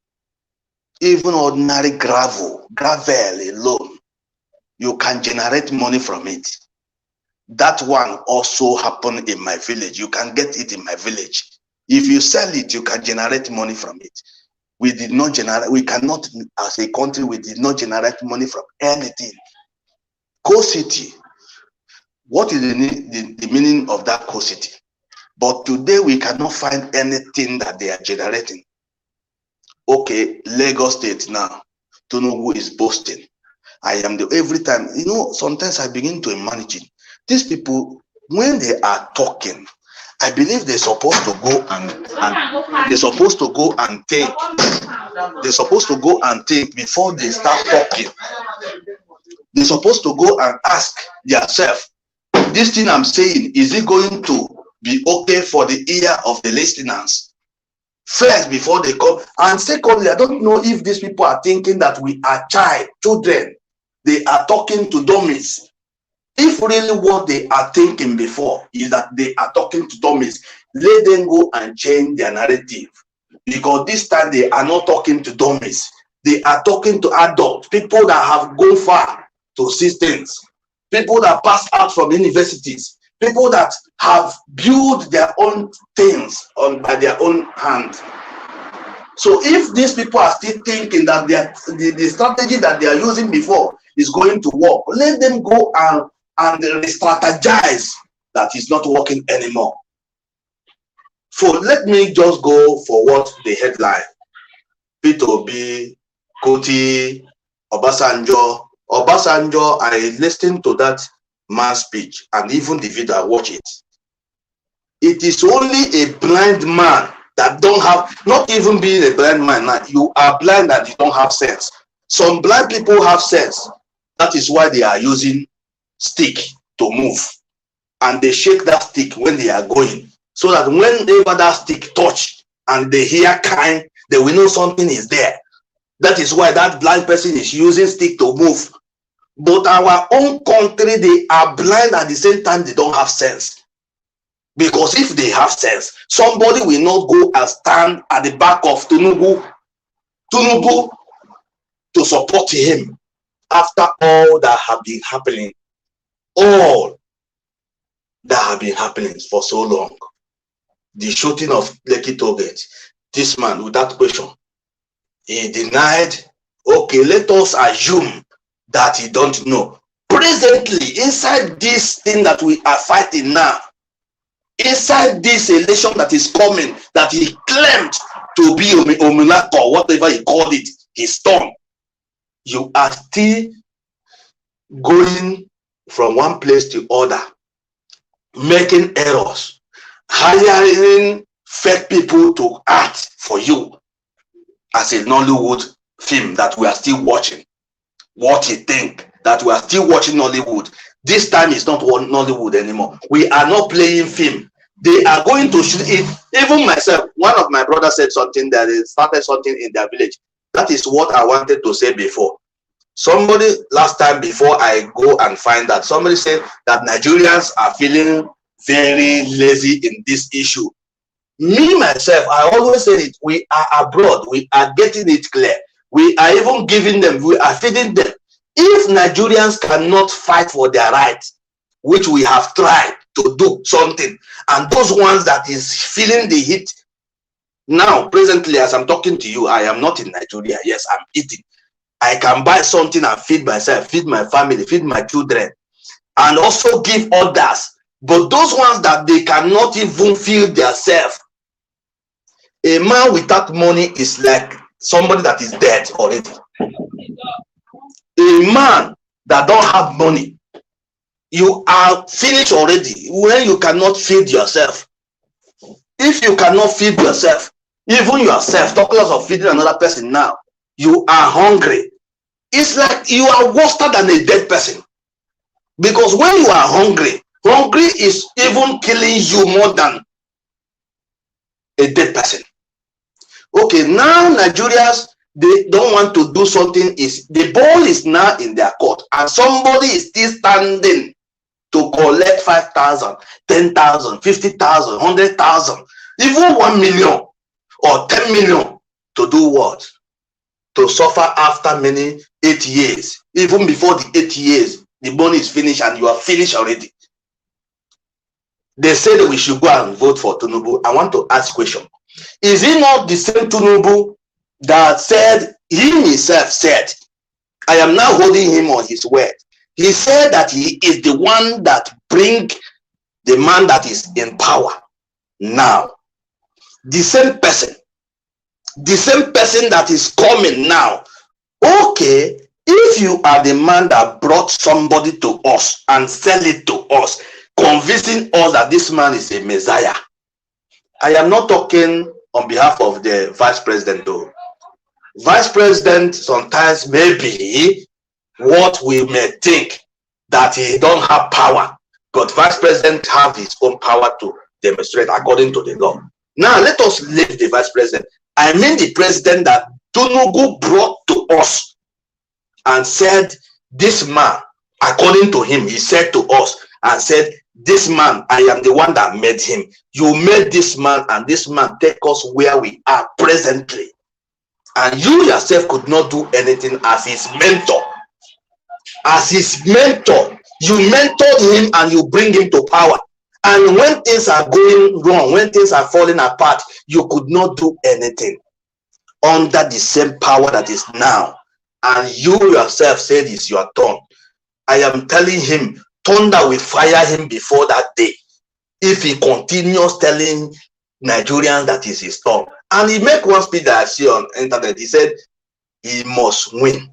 even ordinary gravel alone, you can generate money from it. That one also happened in my village. You can get it in my village. If you sell it, you can generate money from it. We cannot, as a country, we did not generate money from anything. Coal City, what is the meaning of that Coal City? But today we cannot find anything that they are generating. Okay, Lagos State now, Tinubu is boasting. I am every time, sometimes I begin to imagine these people, when they are talking, I believe they're supposed to go and they're supposed to go and think. They're supposed to go and think before they start talking. They're supposed to go and ask themselves, this thing I'm saying, is it going to be okay for the ear of the listeners? First, before they come. And secondly, I don't know if these people are thinking that we are children. They are talking to dummies. If really what they are thinking before is that they are talking to dummies, let them go and change their narrative. Because this time they are not talking to dummies. They are talking to adults, people that have gone far to see things, people that passed out from universities, people that have built their own things by their own hand. So if these people are still thinking that the strategy that they are using before is going to work, let them go and re-strategize that is not working anymore. So let me just go for what the headline, Obi, Kuti, Obasanjo, I listened to that man's speech and even the video, I watch it. It is only a blind man that don't have, not even being a blind man, now, you are blind and you don't have sense. Some blind people have sense. That is why they are using stick to move. And they shake that stick when they are going. So that whenever that stick touch and they hear kind, they will know something is there. That is why that blind person is using stick to move. But our own country, they are blind at the same time, they don't have sense. Because if they have sense, somebody will not go and stand at the back of Tinubu to support him after all that have been happening. All that have been happening for so long. The shooting of Lekki Tollgate, this man with that question, he denied. Okay, let us assume that he don't know. Presently, inside this thing that we are fighting now, inside this election that is coming, that he claimed to be Omunako, or whatever he called it, his tongue, you are still going from one place to other, making errors, hiring fake people to act for you as a Nollywood film that we are still watching. What you think that we are still watching Nollywood? This time it's not Nollywood anymore. We are not playing film. They are going to shoot it. Even myself, one of my brothers said something that they started something in their village. That is what I wanted to say before. Somebody last time before I go and find that, somebody said that Nigerians are feeling very lazy in this issue. Me, myself, I always say it, we are abroad, we are getting it clear. We are even giving them, we are feeding them. If Nigerians cannot fight for their rights, which we have tried to do something, and those ones that is feeling the heat, now, presently, as I'm talking to you, I am not in Nigeria. Yes, I'm eating. I can buy something and feed myself, feed my family, feed my children, and also give others. But those ones that they cannot even feed themselves, a man without money is like somebody that is dead already. A man that don't have money, you are finished already when you cannot feed yourself. If you cannot feed yourself, even yourself, talk less of feeding another person now, you are hungry. It's like you are worse than a dead person. Because when you are hungry, hungry is even killing you more than a dead person. Okay, now Nigerians, they don't want to do something. Is the ball is now in their court, and somebody is still standing to collect 5,000, 10,000, 50,000, 100,000, even 1 million or 10 million to do what? To suffer after many 8 years. Even before the 8 years, the money is finished and you are finished already. They say that we should go and vote for Tinubu. I want to ask a question. Is he not the same Tinubu that said, he himself said, I am now holding him on his word. He said that he is the one that bring the man that is in power now. The same person that is coming now. Okay, if you are the man that brought somebody to us and sell it to us, convincing us that this man is a Messiah. I am not talking on behalf of the vice president though. Vice president sometimes maybe what we may think that he don't have power, but vice president have his own power to demonstrate according to the law. Now let us leave the vice president. I mean the president that Tinubu brought to us and said, this man, according to him, he said to us and said, this man, I am the one that made him. You made this man, and this man take us where we are presently. And you yourself could not do anything as his mentor. As his mentor, you mentored him and you bring him to power. And when things are going wrong, when things are falling apart, you could not do anything under the same power that is now. And you yourself said it's your turn. I am telling him, thunder will fire him before that day if he continues telling Nigerians that is his turn. And he make one speech that I see on internet. He said he must win.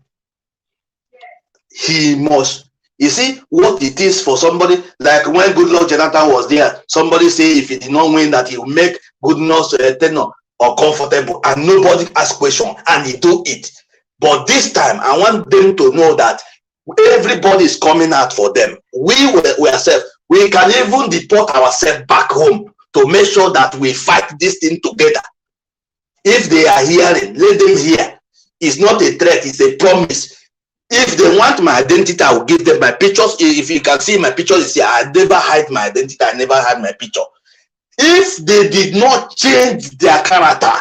He must. You see what it is for somebody like when Goodluck Jonathan was there. Somebody say if he did not win, that he will make Goodluck tenure or comfortable, and nobody ask question, and he do it. But this time, I want them to know that everybody is coming out for them. We ourselves, we can even deport ourselves back home to make sure that we fight this thing together. If they are hearing, let them hear. It's not a threat, it's a promise. If they want my identity, I will give them my pictures. If you can see my pictures, you see, I never hide my identity, I never hide my picture. If they did not change their character,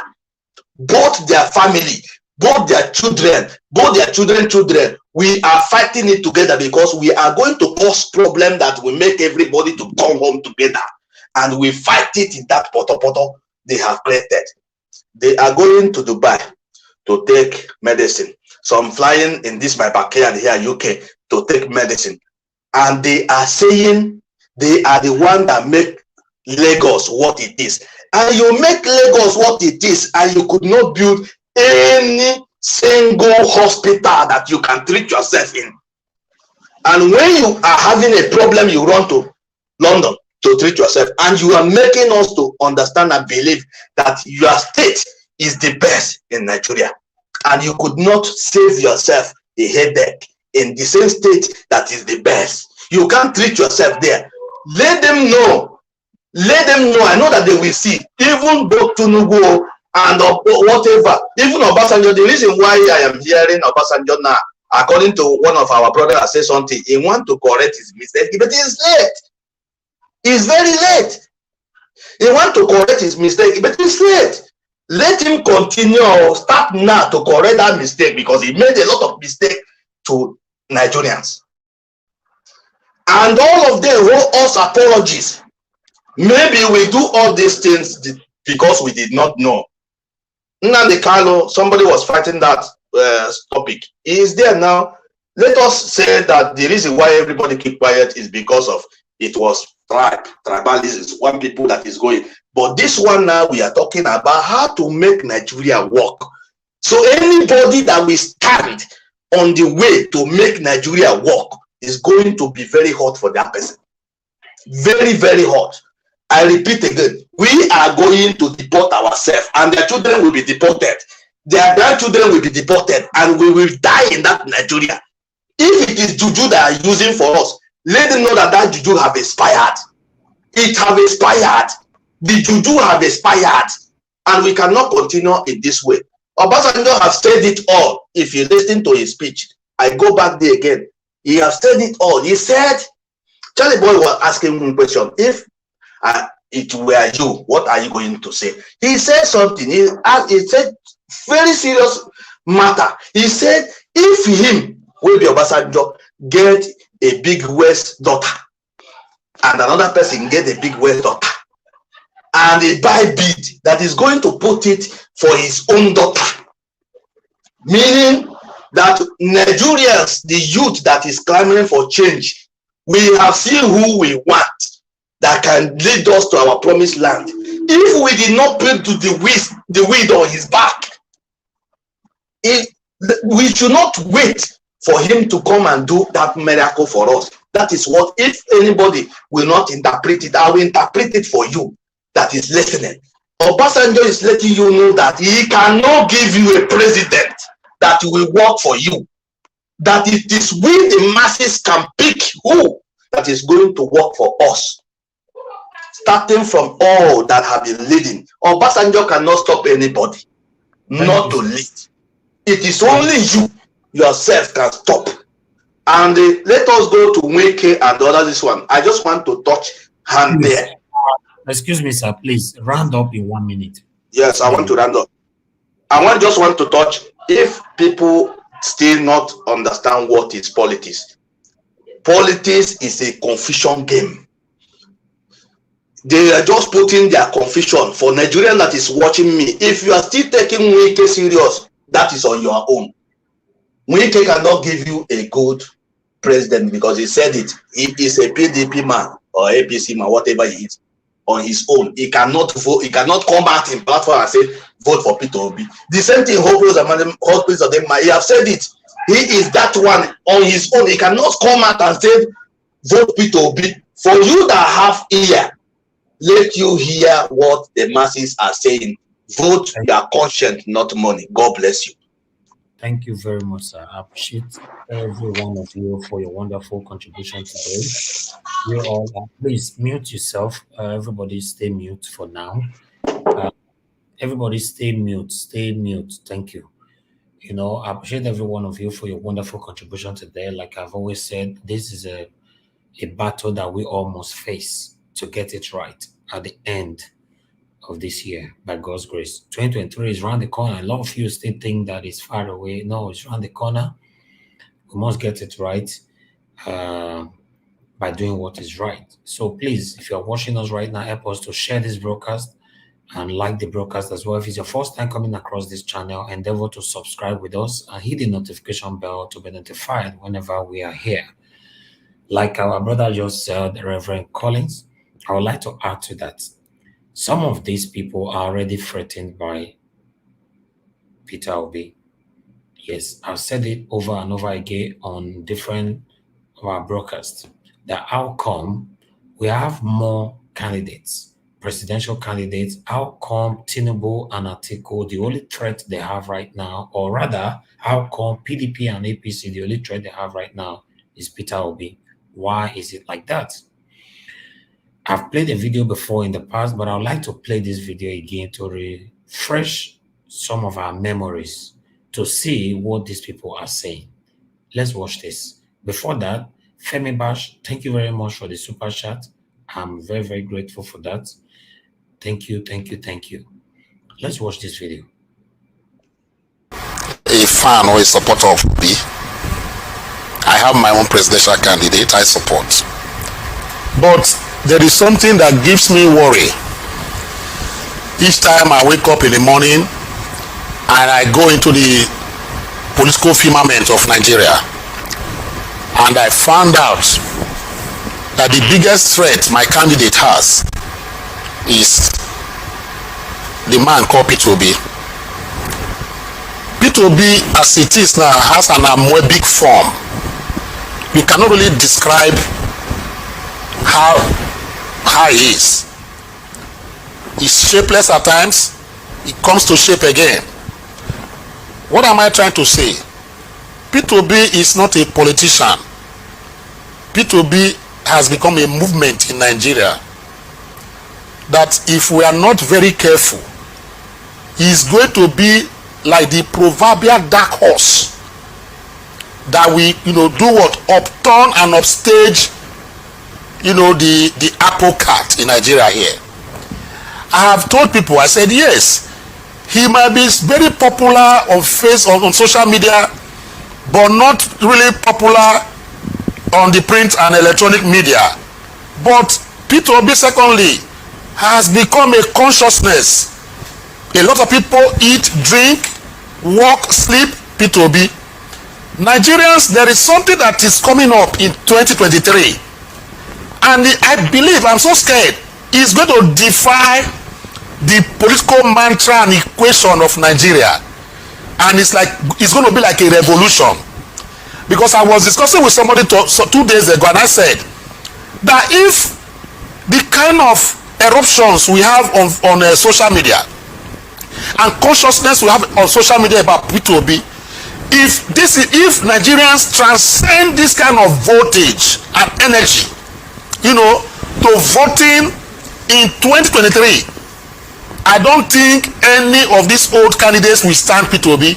both their family, both their children, we are fighting it together, because we are going to cause problem that will make everybody to come home together. And we fight it in that poto they have created. They are going to Dubai to take medicine. Some flying in this my backyard here, UK, to take medicine. And they are saying they are the one that make Lagos what it is. And you make Lagos what it is, and you could not build any single hospital that you can treat yourself in. And when you are having a problem, you run to London to treat yourself. And you are making us to understand and believe that your state is the best in Nigeria. And you could not save yourself a headache in the same state that is the best. You can't treat yourself there. Let them know. Let them know. I know that they will see. Even both Tinubu and whatever, even Obasanjo, the reason why I am hearing Obasanjo now, according to one of our brothers that says something, he wants to correct his mistake, but it's late. It's very late. He wants to correct his mistake, but it's late. Let him continue or start now to correct that mistake, because he made a lot of mistake to Nigerians. And all of them owe us apologies. Maybe we do all these things because we did not know. Nnamdi Kanu, somebody was fighting that topic. He is there now. Let us say that the reason why everybody keep quiet is because of it was tribalism, one people that is going. But this one now, we are talking about how to make Nigeria work. So anybody that will stand on the way to make Nigeria work is going to be very hot for that person. Very, very hot. I repeat again, we are going to deport ourselves, and their children will be deported. Their grandchildren will be deported, and we will die in that Nigeria. If it is juju that are using for us, let them know that that juju have expired. It have expired. The juju have expired, and we cannot continue in this way. Obasanjo have said it all. If you listen to his speech, I go back there again. He has said it all. He said, Charlie Boy was asking him a question. If it were you, what are you going to say? He said something. He said very serious matter. He said, if him will be Obasanjo get a big West daughter, and another person get a big West daughter, and a buy bid that is going to put it for his own daughter, meaning that Nigerians, the youth that is clamoring for change, we have seen who we want that can lead us to our promised land. If we did not put to the weed on his back, we should not wait for him to come and do that miracle for us. That is what, if anybody will not interpret it, I will interpret it for you that is listening. Obasanjo is letting you know that he cannot give you a president that will work for you. That it is we, the masses, can pick who that is going to work for us. Starting from all that have been leading. Obasanjo cannot stop anybody not to lead. It is only you yourself can stop. And let us go to Wike and the other this one. I just want to touch hand Please. there. Excuse me, sir. Please round up in 1 minute. Yes, I want to round up. I just want to touch, if people still not understand what is politics. Politics is a confusion game. They are just putting their confusion. For Nigerian that is watching me, if you are still taking Wike serious, that is on your own. Wike cannot give you a good president because he said it. He is a PDP man or APC man, whatever he is, on his own. He cannot vote. He cannot come out in platform and say vote for Peter Obi. The same thing. Hope of them. He have said it. He is that one on his own. He cannot come out and say vote Peter Obi. For you that have ear, let you hear what the masses are saying. Vote your conscience, not money. God bless you. Thank you very much, sir. I appreciate every one of you for your wonderful contribution today. You all, please mute yourself. Everybody stay mute for now. Everybody stay mute. Stay mute. Thank you. You know, I appreciate every one of you for your wonderful contribution today. Like I've always said, this is a battle that we all must face to get it right at the end of this year, by God's grace. 2023 is around the corner. A lot of you still think that it's far away. No, it's around the corner. We must get it right by doing what is right. So please, if you're watching us right now, help us to share this broadcast and like the broadcast as well. If it's your first time coming across this channel, endeavor to subscribe with us and hit the notification bell to be notified whenever we are here. Like our brother just said, Reverend Collins, I would like to add to that. Some of these people are already threatened by Peter Obi. Yes, I've said it over and over again on different of our broadcasts. The outcome, we have more candidates, presidential candidates. How come Tinubu and Atiku, the only threat they have right now, or rather, how come PDP and APC, the only threat they have right now is Peter Obi? Why is it like that? I've played a video before in the past, but I would like to play this video again to refresh some of our memories to see what these people are saying. Let's watch this. Before that, Femi Bash, thank you very much for the super chat. I'm very, very grateful for that. Thank you, thank you, thank you. Let's watch this video. A fan or a supporter of Obi. I have my own presidential candidate I support. But there is something that gives me worry. Each time I wake up in the morning and I go into the political firmament of Nigeria, and I found out that the biggest threat my candidate has is the man called Peter Obi. Peter Obi, as it is now, has an amoebic form. You cannot really describe how he is. He's shapeless at times. He comes to shape again. What am I trying to say? Peter Obi is not a politician. Peter Obi has become a movement in Nigeria that if we are not very careful, he's going to be like the proverbial dark horse that we do what? Upturn and upstage the apple cart in Nigeria here. I have told people, I said, yes, he might be very popular on social media, but not really popular on the print and electronic media. But Peter Obi, secondly, has become a consciousness. A lot of people eat, drink, work, sleep, Peter Obi. Nigerians, there is something that is coming up in 2023. And I believe, I'm so scared, it's going to defy the political mantra and equation of Nigeria. And it's going to be like a revolution. Because I was discussing with somebody 2 days ago, and I said that if the kind of eruptions we have on social media and consciousness we have on social media about Peter Obi, if Nigerians transcend this kind of voltage and energy, to voting in 2023, I don't think any of these old candidates will stand Peter Obi.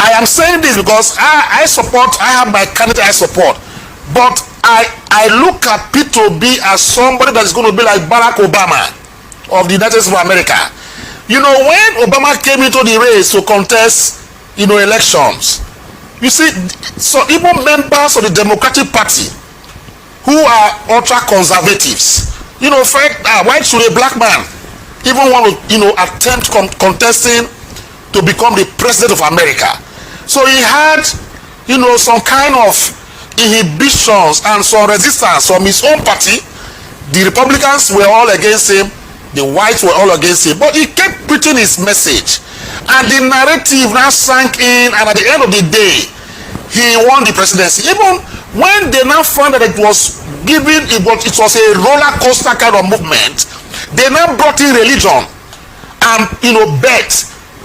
I am saying this because I have my candidate I support, but I look at P2B as somebody that is going to be like Barack Obama of the United States of America. You know, when Obama came into the race to contest, elections, you see, so even members of the Democratic Party who are ultra conservatives, why should a black man even want to, attempt contesting to become the president of America? So he had, some kind of inhibitions and some resistance from his own party. The Republicans were all against him, the whites were all against him, but he kept preaching his message, and the narrative now sank in, and at the end of the day, he won the presidency. Even when they now found that it was a roller coaster kind of movement, they now brought in religion and bet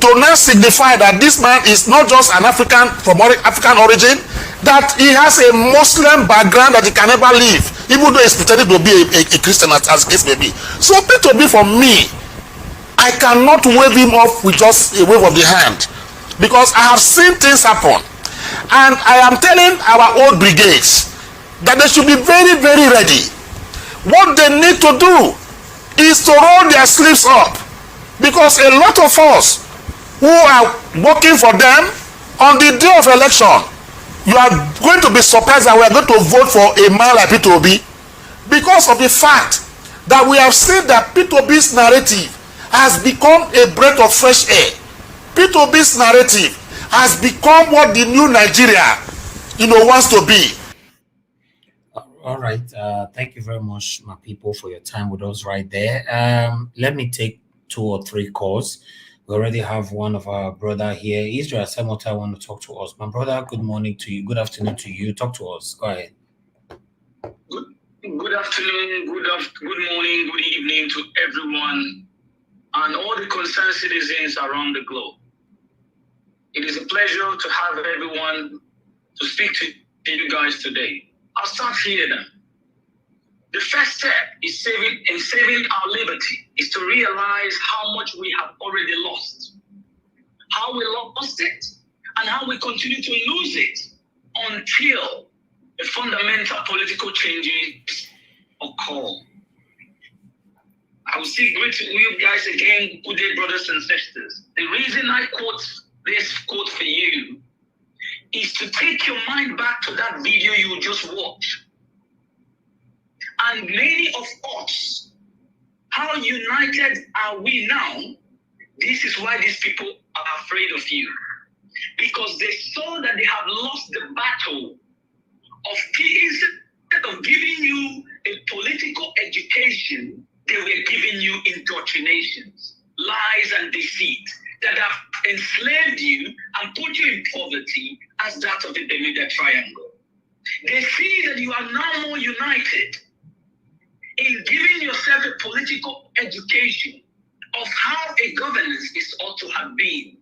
to now signify that this man is not just an African from African origin, that he has a Muslim background that he can never leave, even though he's pretending to be a Christian as the case may be. So P2B for me, I cannot wave him off with just a wave of the hand, because I have seen things happen, and I am telling our old brigades that they should be very, very ready. What they need to do is to roll their sleeves up, because a lot of us who are working for them on the day of election, you are going to be surprised that we are going to vote for a man like P2B, because of the fact that we have seen that P2B's narrative has become a breath of fresh air. P2B's narrative has become what the new Nigeria, wants to be. All right. Thank you very much, my people, for your time with us right there. Let me take 2 or 3 calls. We already have one of our brother here. Israel Samota want to talk to us. My brother, good morning to you. Good afternoon to you. Talk to us. Go ahead. Good afternoon, good morning, good evening to everyone and all the concerned citizens around the globe. It is a pleasure to have everyone to speak to you guys today. I'll start here then. The first step is saving our liberty is to realize how much we have already lost, how we lost it, and how we continue to lose it until the fundamental political changes occur. I will say great to you guys again, good day, brothers and sisters. The reason I quote this quote for you is to take your mind back to that video you just watched. And many of us, how united are we now? This is why these people are afraid of you. Because they saw that they have lost the battle of instead of giving you a political education, they were giving you indoctrinations, lies and deceit that have enslaved you and put you in poverty as that of the Bermuda Triangle. They see that you are now more united in giving yourself a political education of how a governance is ought to have been.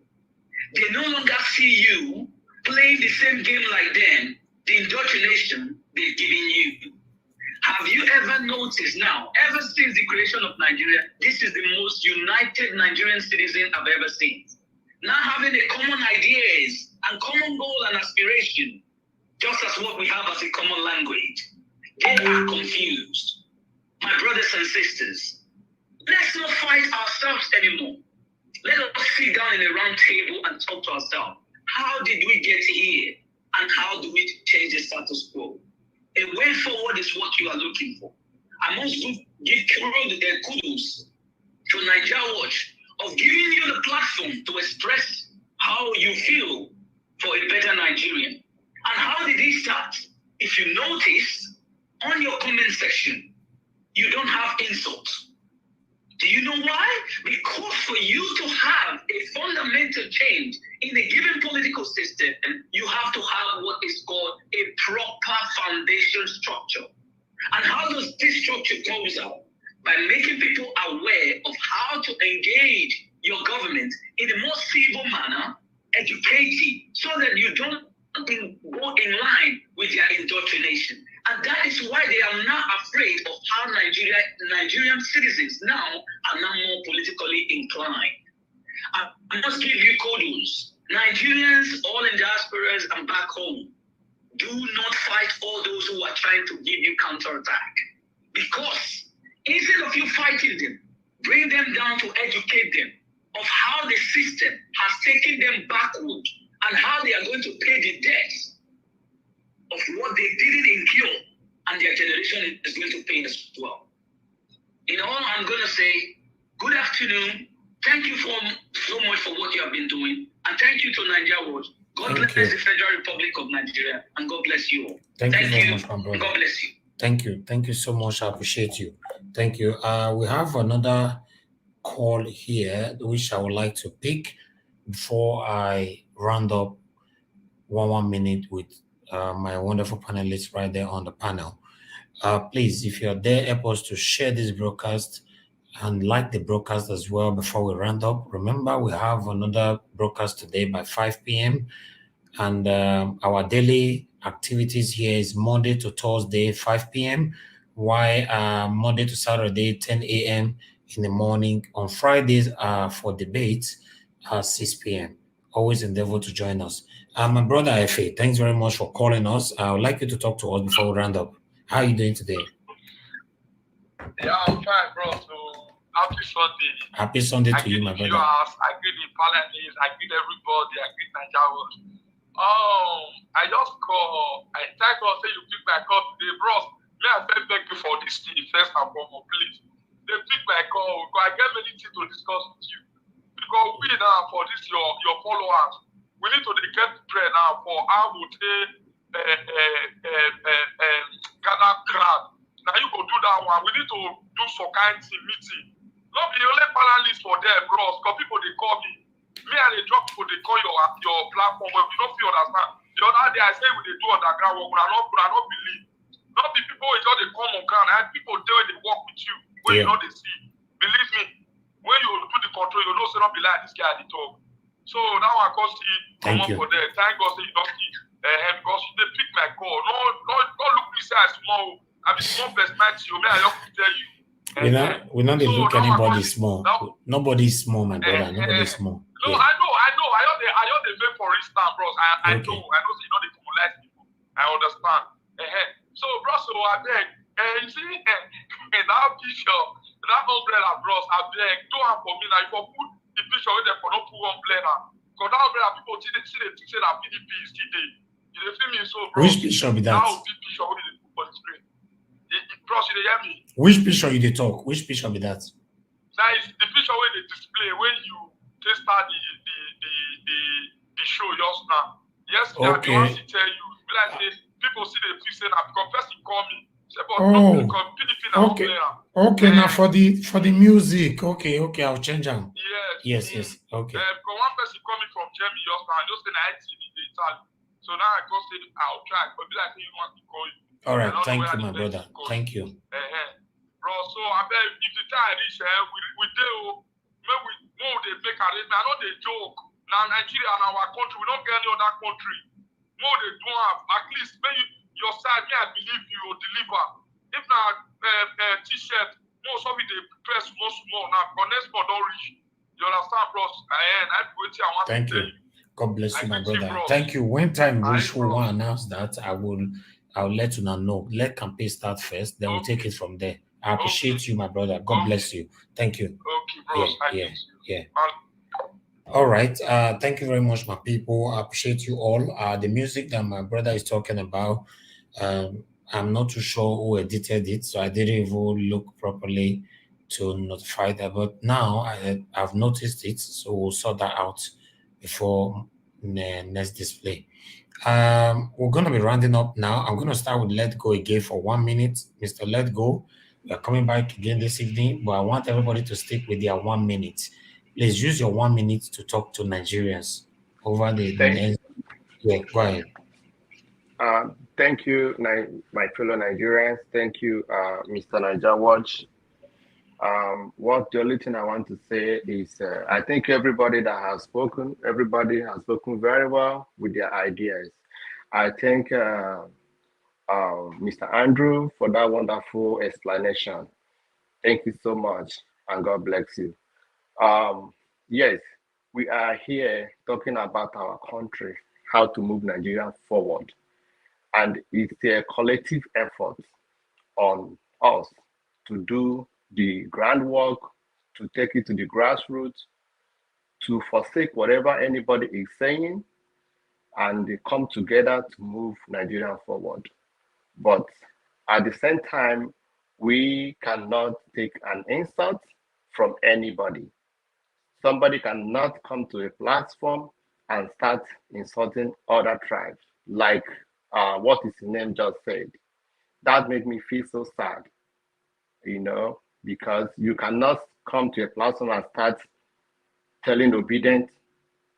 They no longer see you playing the same game like them, the indoctrination they're giving you. Have you ever noticed now, ever since the creation of Nigeria, this is the most united Nigerian citizen I've ever seen. Now having a common ideas and common goal and aspiration, just as what we have as a common language. They are confused. My brothers and sisters, let's not fight ourselves anymore. Let us sit down in a round table and talk to ourselves. How did we get here? And how do we change the status quo? A way forward is what you are looking for. I must give kudos to Nigeria Watch of giving you the platform to express how you feel for a better Nigerian. And how did it start? If you notice, on your comment section, you don't have insults. Do you know why? Because for you to have a fundamental change in a given political system, you have to have what is called a proper foundation structure. And how does this structure goes out? By making people aware of how to engage your government in a more civil manner, educated, so that you don't go in line with their indoctrination. And that is why they are now afraid of how Nigerian citizens now are now more politically inclined. I must give you kudos Nigerians, all in diasporas and back home, do not fight all those who are trying to give you counterattack. Because instead of you fighting them, bring them down to educate them of how the system has taken them backward and how they are going to pay the debts of what they didn't endure, and their generation is going to pay as well. In all, I'm going to say, good afternoon. Thank you so much for what you have been doing. And thank you to Nigeria World. God bless the Federal Republic of Nigeria. And God bless you all. Thank you very much, my brother. God bless you. Thank you. Thank you so much. I appreciate you. Thank you. We have another call here, which I would like to pick before I round up 1 minute with my wonderful panelists right there on the panel. Please, if you're there, help us to share this broadcast and like the broadcast as well before we round up. Remember, we have another broadcast today by 5 p.m. And our daily activities here is Monday to Thursday, 5 p.m., while Monday to Saturday, 10 a.m. in the morning. On Fridays for debates, 6 p.m. Always endeavor to join us. My brother Efe, thanks very much for calling us. I would like you to talk to us before we round up. How are you doing today? Yeah, I'm fine, bro. So happy Sunday. Happy Sunday to you, my brother. I greet the panelists, I greet everybody, I greet Nigeria. I just call. I thank God say you pick my call today, bros. May I thank you for this thing first and foremost, please. They pick my call because I get many things to discuss with you. Because we now for this your followers, we need to get prayer now for how we take gather crowd. Now you go do that one. We need to do some kind of meeting. Not be only panelists for them, bros. Because people they call me. Me and they drop people they call your platform when we don't feel understand. The other day I say we they do underground work, but I not believe. Not be people who just they come on ground. And people there they work with you when you know they see. Believe me, when you do the control, you know say not be like this guy they talk. So now I go see come up for there. Thank God say you don't see because they pick my call. No look me say I small. I be small personality. You may I just tell you. We not look anybody small. Nobody is small, my brother. Nobody is small. No, I know. I know they make for instance, bros. I know. You know they formalize people. I understand. So, bros, so I beg. You see, that picture, that umbrella, bros. I beg. Do it for me now. You put the picture with them for not put umbrella. Because that umbrella people see they say that PDP is still there. You feel me? So, bros. Which picture be that? That picture with the put on the screen. Bros, you hear me? Which picture you dey talk? Which picture be that? That is the picture where they display when you start the show just now. Yes, okay. I want to tell you. Like people see the picture now because first you call me. Say, but no, because PDP now okay, now for the music. Okay, I'll change them. Yes. Okay. Because one person call me from Germany just now. I just say I see the Italy. So now I go say I'll try. But be like you want to call you. All right, thank you, my brother. Thank you. Bro, so I bet if the time reach, we do. Maybe they make arrangement. I know they joke. Now Nigeria and our country, we don't get any other country. No, they don't have. At least maybe your side, me, I believe you will deliver. If not t-shirt, most of it they press small now. But next month don't reach. You understand, bros? Thank you. God bless you, my brother. Thank you. When time reach, we will announce that. I'll let you know. Let campaign start first, then we'll take it from there. I appreciate you, my brother. God bless you. Thank you. Okay, bro. Yeah. All right. Thank you very much, my people. I appreciate you all. The music that my brother is talking about, I'm not too sure who edited it, so I didn't even look properly to notify that. But now I've noticed it, so we'll sort that out before the next display. We're going to be rounding up now. I'm going to start with Let Go again for 1 minute. Mr. Let Go, we are coming back again this evening, but I want everybody to stick with their 1 minute. Please use your 1 minute to talk to Nigerians over the next. Yeah, go ahead. Thank you, my fellow Nigerians. Thank you, Mr. Niger Watch. What the only thing I want to say is I think everybody that has spoken, everybody has spoken very well with their ideas. I thank Mr. Andrew for that wonderful explanation. Thank you so much, and God bless you. Yes, we are here talking about our country, how to move Nigeria forward. And it's a collective effort on us to do the groundwork, to take it to the grassroots, to forsake whatever anybody is saying, and they come together to move Nigeria forward. But at the same time, we cannot take an insult from anybody. Somebody cannot come to a platform and start insulting other tribes, like what his name just said. That made me feel so sad, because you cannot come to a platform and start telling obedient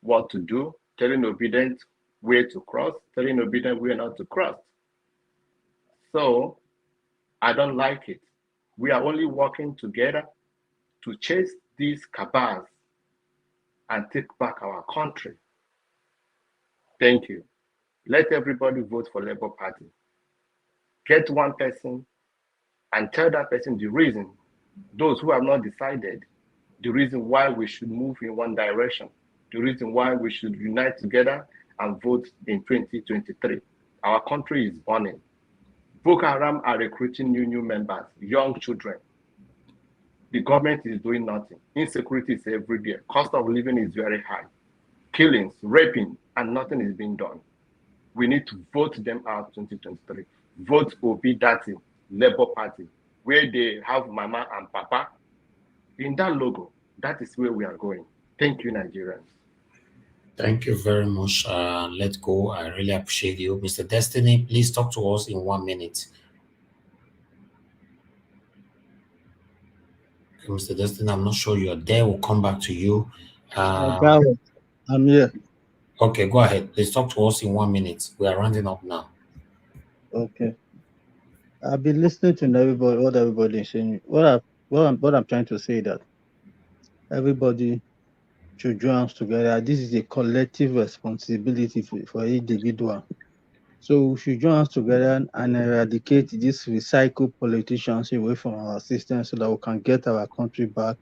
what to do, telling obedient where to cross, telling obedient where not to cross. So I don't like it. We are only working together to chase these cabals and take back our country. Thank you. Let everybody vote for Labour Party. Get one person and tell that person the reason, those who have not decided, the reason why we should move in one direction, the reason why we should unite together and vote in 2023. Our country is burning. Boko Haram are recruiting new members, young children. The government is doing nothing. Insecurity is everywhere. Cost of living is very high. Killings, raping, and nothing is being done. We need to vote them out 2023. Vote Obi Dati, Labour Party, where they have Mama and Papa. In that logo, that is where we are going. Thank you, Nigerians. Thank you very much. Let's go. I really appreciate you. Mr. Destiny, please talk to us in 1 minute. Okay, Mr. Destiny, I'm not sure you're there. We'll come back to you. I'm here. Okay, go ahead. Please talk to us in 1 minute. We are rounding up now. Okay. I've been listening to everybody, what everybody is saying. What I'm trying to say that everybody should join us together. This is a collective responsibility for individual. So we should join us together and eradicate these recycled politicians away from our system so that we can get our country back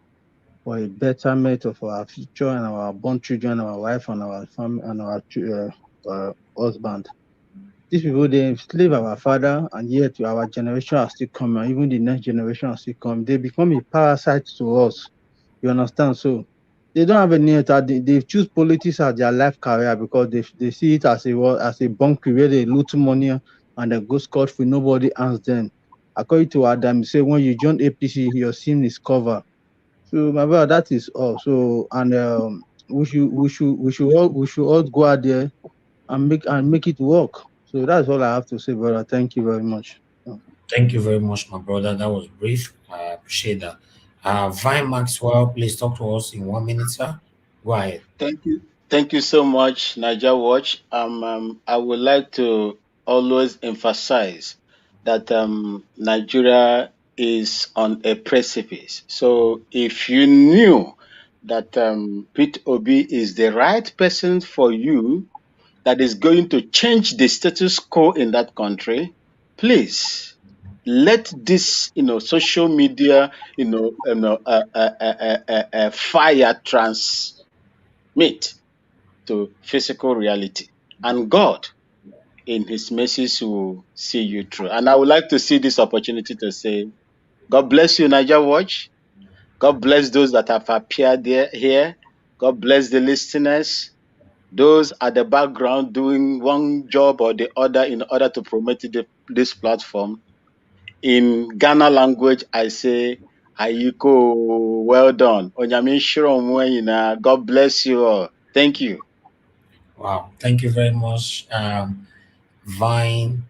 for a betterment of our future and our born children, our wife and our family and our husband. These people, they enslave our father, and yet our generation are still coming, even the next generation are still coming. They become a parasite to us. You understand? So they don't have any they choose politics as their life career because they see it as a bunker where they loot money and they go scot free. Nobody asks them. According to Adam, he say when you join APC, your sin is covered. So my brother, that is all. So and we should all go out there and make it work. So that's all I have to say, brother. Thank you very much. Thank you very much, my brother. That was brief. I appreciate that. Vine Maxwell, please talk to us in 1 minute, sir. Go ahead. Thank you. Thank you so much, Niger Watch. I would like to always emphasize that Nigeria is on a precipice. So if you knew that Pete Obi is the right person for you, that is going to change the status quo in that country, please let this, social media, fire transmit to physical reality, and God, in His mercies, will see you through. And I would like to see this opportunity to say, God bless you, Niger Watch. God bless those that have appeared here. God bless the listeners. Those at the background doing one job or the other in order to promote this platform. In Ghana language, I say, Ayiko, well done. God bless you all. Thank you. Wow. Thank you very much, Vine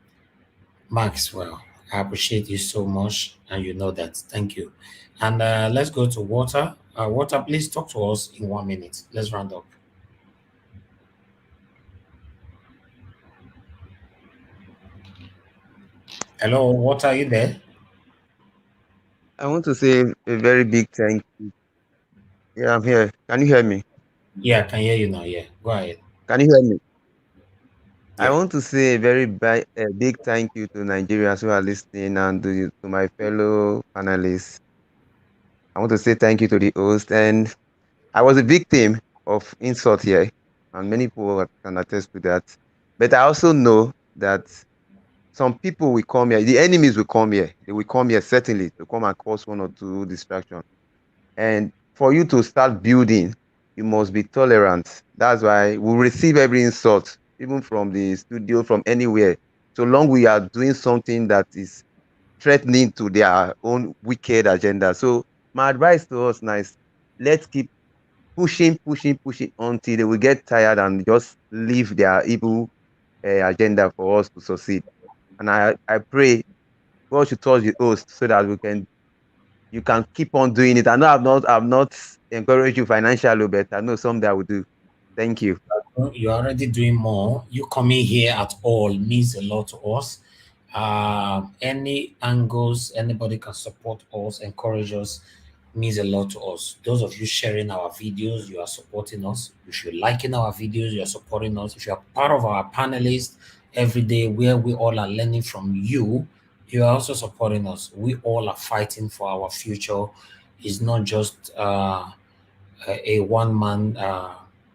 Maxwell. I appreciate you so much, and you know that. Thank you. And let's go to Water. Water, please talk to us in 1 minute. Let's round up. Hello, Water, are you there? I want to say a very big thank you. Yeah, I'm here. Can you hear me? Yeah, I can hear you now. Yeah, go ahead. Can you hear me? I Yeah. want to say a very big thank you to Nigerians who are listening and to my fellow panelists. I want to say thank you to the host. And I was a victim of insult here, and many people can attest to that. But I also know that some people will come here, the enemies will come here. They will come here certainly to come and cause one or two distractions. And for you to start building, you must be tolerant. That's why we receive every insult, even from the studio, from anywhere. So long we are doing something that is threatening to their own wicked agenda. So my advice to us now is let's keep pushing until they will get tired and just leave their evil agenda for us to succeed. And I pray God should touch the host so that you can keep on doing it. I know I've not encouraged you financially, but I know someday I will do. Thank you. You're already doing more. You coming here at all means a lot to us. Any angles anybody can support us, encourage us, means a lot to us. Those of you sharing our videos, you are supporting us. If you're liking our videos, you are supporting us. If you are part of our panelists every day where we all are learning from you, you are also supporting us. We all are fighting for our future. It's not just a one-man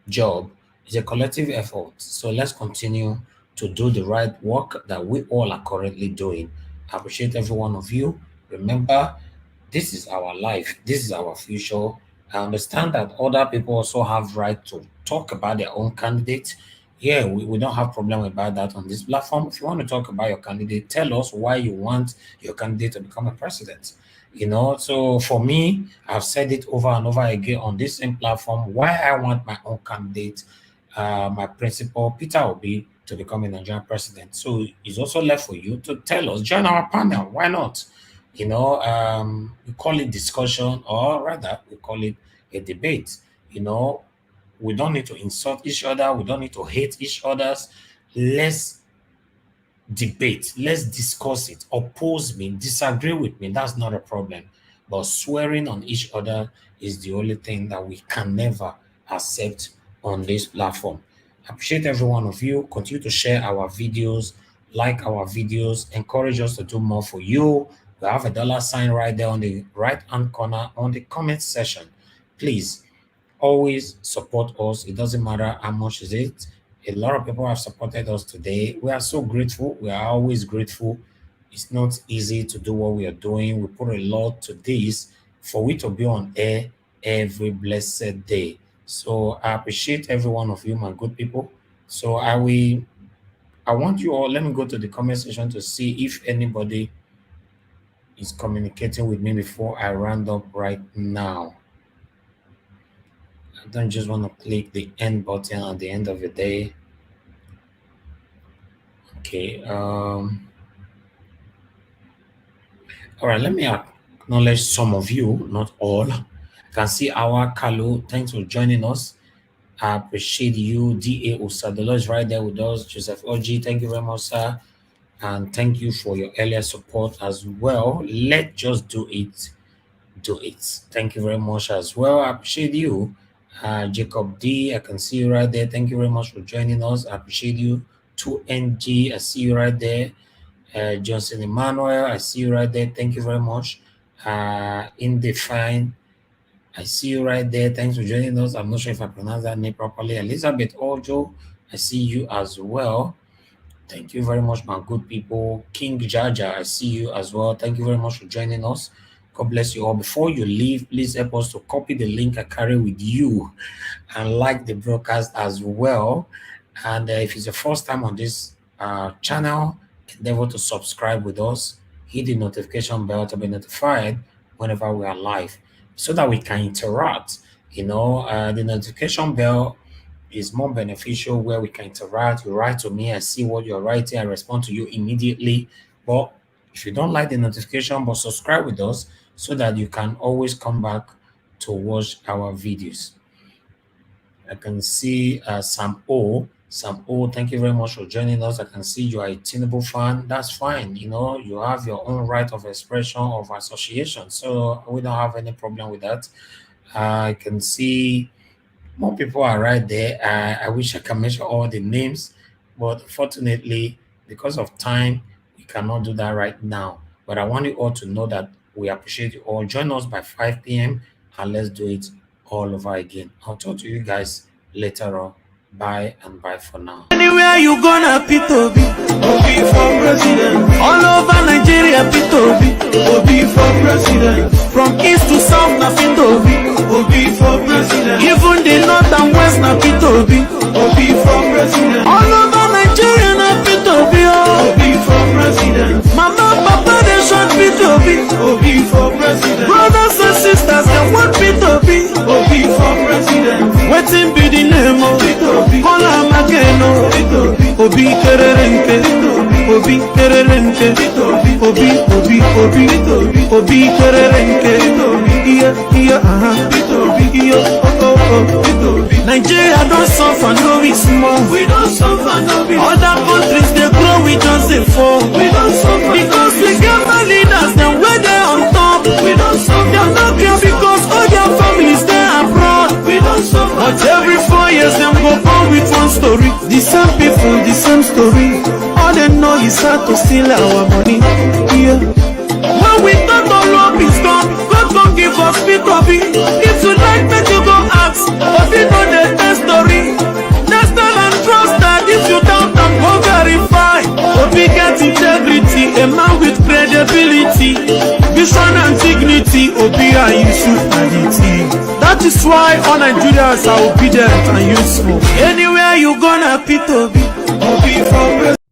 job. It's a collective effort. So let's continue to do the right work that we all are currently doing. I appreciate every one of you. Remember, this is our life. This is our future. I understand that other people also have right to talk about their own candidate. Yeah, we don't have problem about that on this platform. If you want to talk about your candidate, tell us why you want your candidate to become a president. So for me, I've said it over and over again on this same platform why I want my own candidate, my principal, Peter Obi, to become a Nigerian president. So it's also left for you to tell us, join our panel. Why not? We call it discussion, or rather, we call it a debate. We don't need to insult each other. We don't need to hate each other's. Let's debate. Let's discuss it. Oppose me, disagree with me. That's not a problem. But swearing on each other is the only thing that we can never accept on this platform. I appreciate every one of you. Continue to share our videos, like our videos, encourage us to do more for you. We have a $sign right there on the right-hand corner on the comment section. Please always support us. It doesn't matter how much is it. A lot of people have supported us today. We are so grateful. We are always grateful. It's not easy to do what we are doing. We put a lot to this for we to be on air every blessed day. So I appreciate every one of you, my good people. So I want you all, let me go to the comment section to see if anybody is communicating with me before I round up right now. I don't just want to click the end button at the end of the day. Okay. All right, let me acknowledge some of you, not all. I can see our Kalu. Thanks for joining us. I appreciate you. D.A. Usadolo is right there with us. Joseph Oji, thank you very much, sir. And thank you for your earlier support as well. Let's just do it. Do it. Thank you very much as well. I appreciate you. Jacob D, I can see you right there. Thank you very much for joining us. I appreciate you. 2NG, I see you right there. Johnson Emmanuel, I see you right there. Thank you very much. Indefine, I see you right there. Thanks for joining us. I'm not sure if I pronounced that name properly. Elizabeth Ojo, I see you as well. Thank you very much, my good people. King Jaja, I see you as well. Thank you very much for joining us. God bless you all. Before you leave, please help us to copy the link I carry with you and like the broadcast as well. And if it's your first time on this channel, endeavor to subscribe with us, hit the notification bell to be notified whenever we are live so that we can interact. The notification bell is more beneficial where we can interact. You write to me, I see what you're writing, I respond to you immediately. But if you don't like the notification, but subscribe with us so that you can always come back to watch our videos. I can see Sam O. Sam O, thank you very much for joining us. I can see you are a Tinubu fan. That's fine. You have your own right of expression, of association. So we don't have any problem with that. I can see more people are right there. I wish I can mention all the names, but fortunately, because of time, we cannot do that right now. But I want you all to know that we appreciate you all. Join us by 5 p.m. and let's do it all over again. I'll talk to you guys later on. Bye and bye for now. Anywhere you gonna P2B, Obi for president. All over Nigeria P2B, Obi for president. From east to south na P2B, Obi for president. Even the north and west na P2B, Obi for president. All over Nigeria na P2B, Obi for president. Mama, papa they shot P2B, Obi for president. Brothers and sisters they want P2B, Obi for president. Waiting be the name of P2B. Kola mageno, Obi kererenke, Obi kererenke, Obi kererenke, Nigeria don't suffer, no we small. We don't suffer, no we. Other countries they grow, we just they fall. We don't suffer because we get my leaders, then where they on top. We don't suffer, they're not here because all their families they abroad. We don't suffer, but every 4 years them go on with one story. The same people, the same story. All they know is how to steal our money. Yeah. When we thought all love is gone, God gon' give us P2B. If you like, make you go ask. But we know the best story. Next time and trust that if you doubt them, go verify. Obi get integrity, a man with credibility, vision and dignity. Obi are useful quality. That is why all Nigerians are obedient and useful. Anywhere you gonna P2B, Obi for president.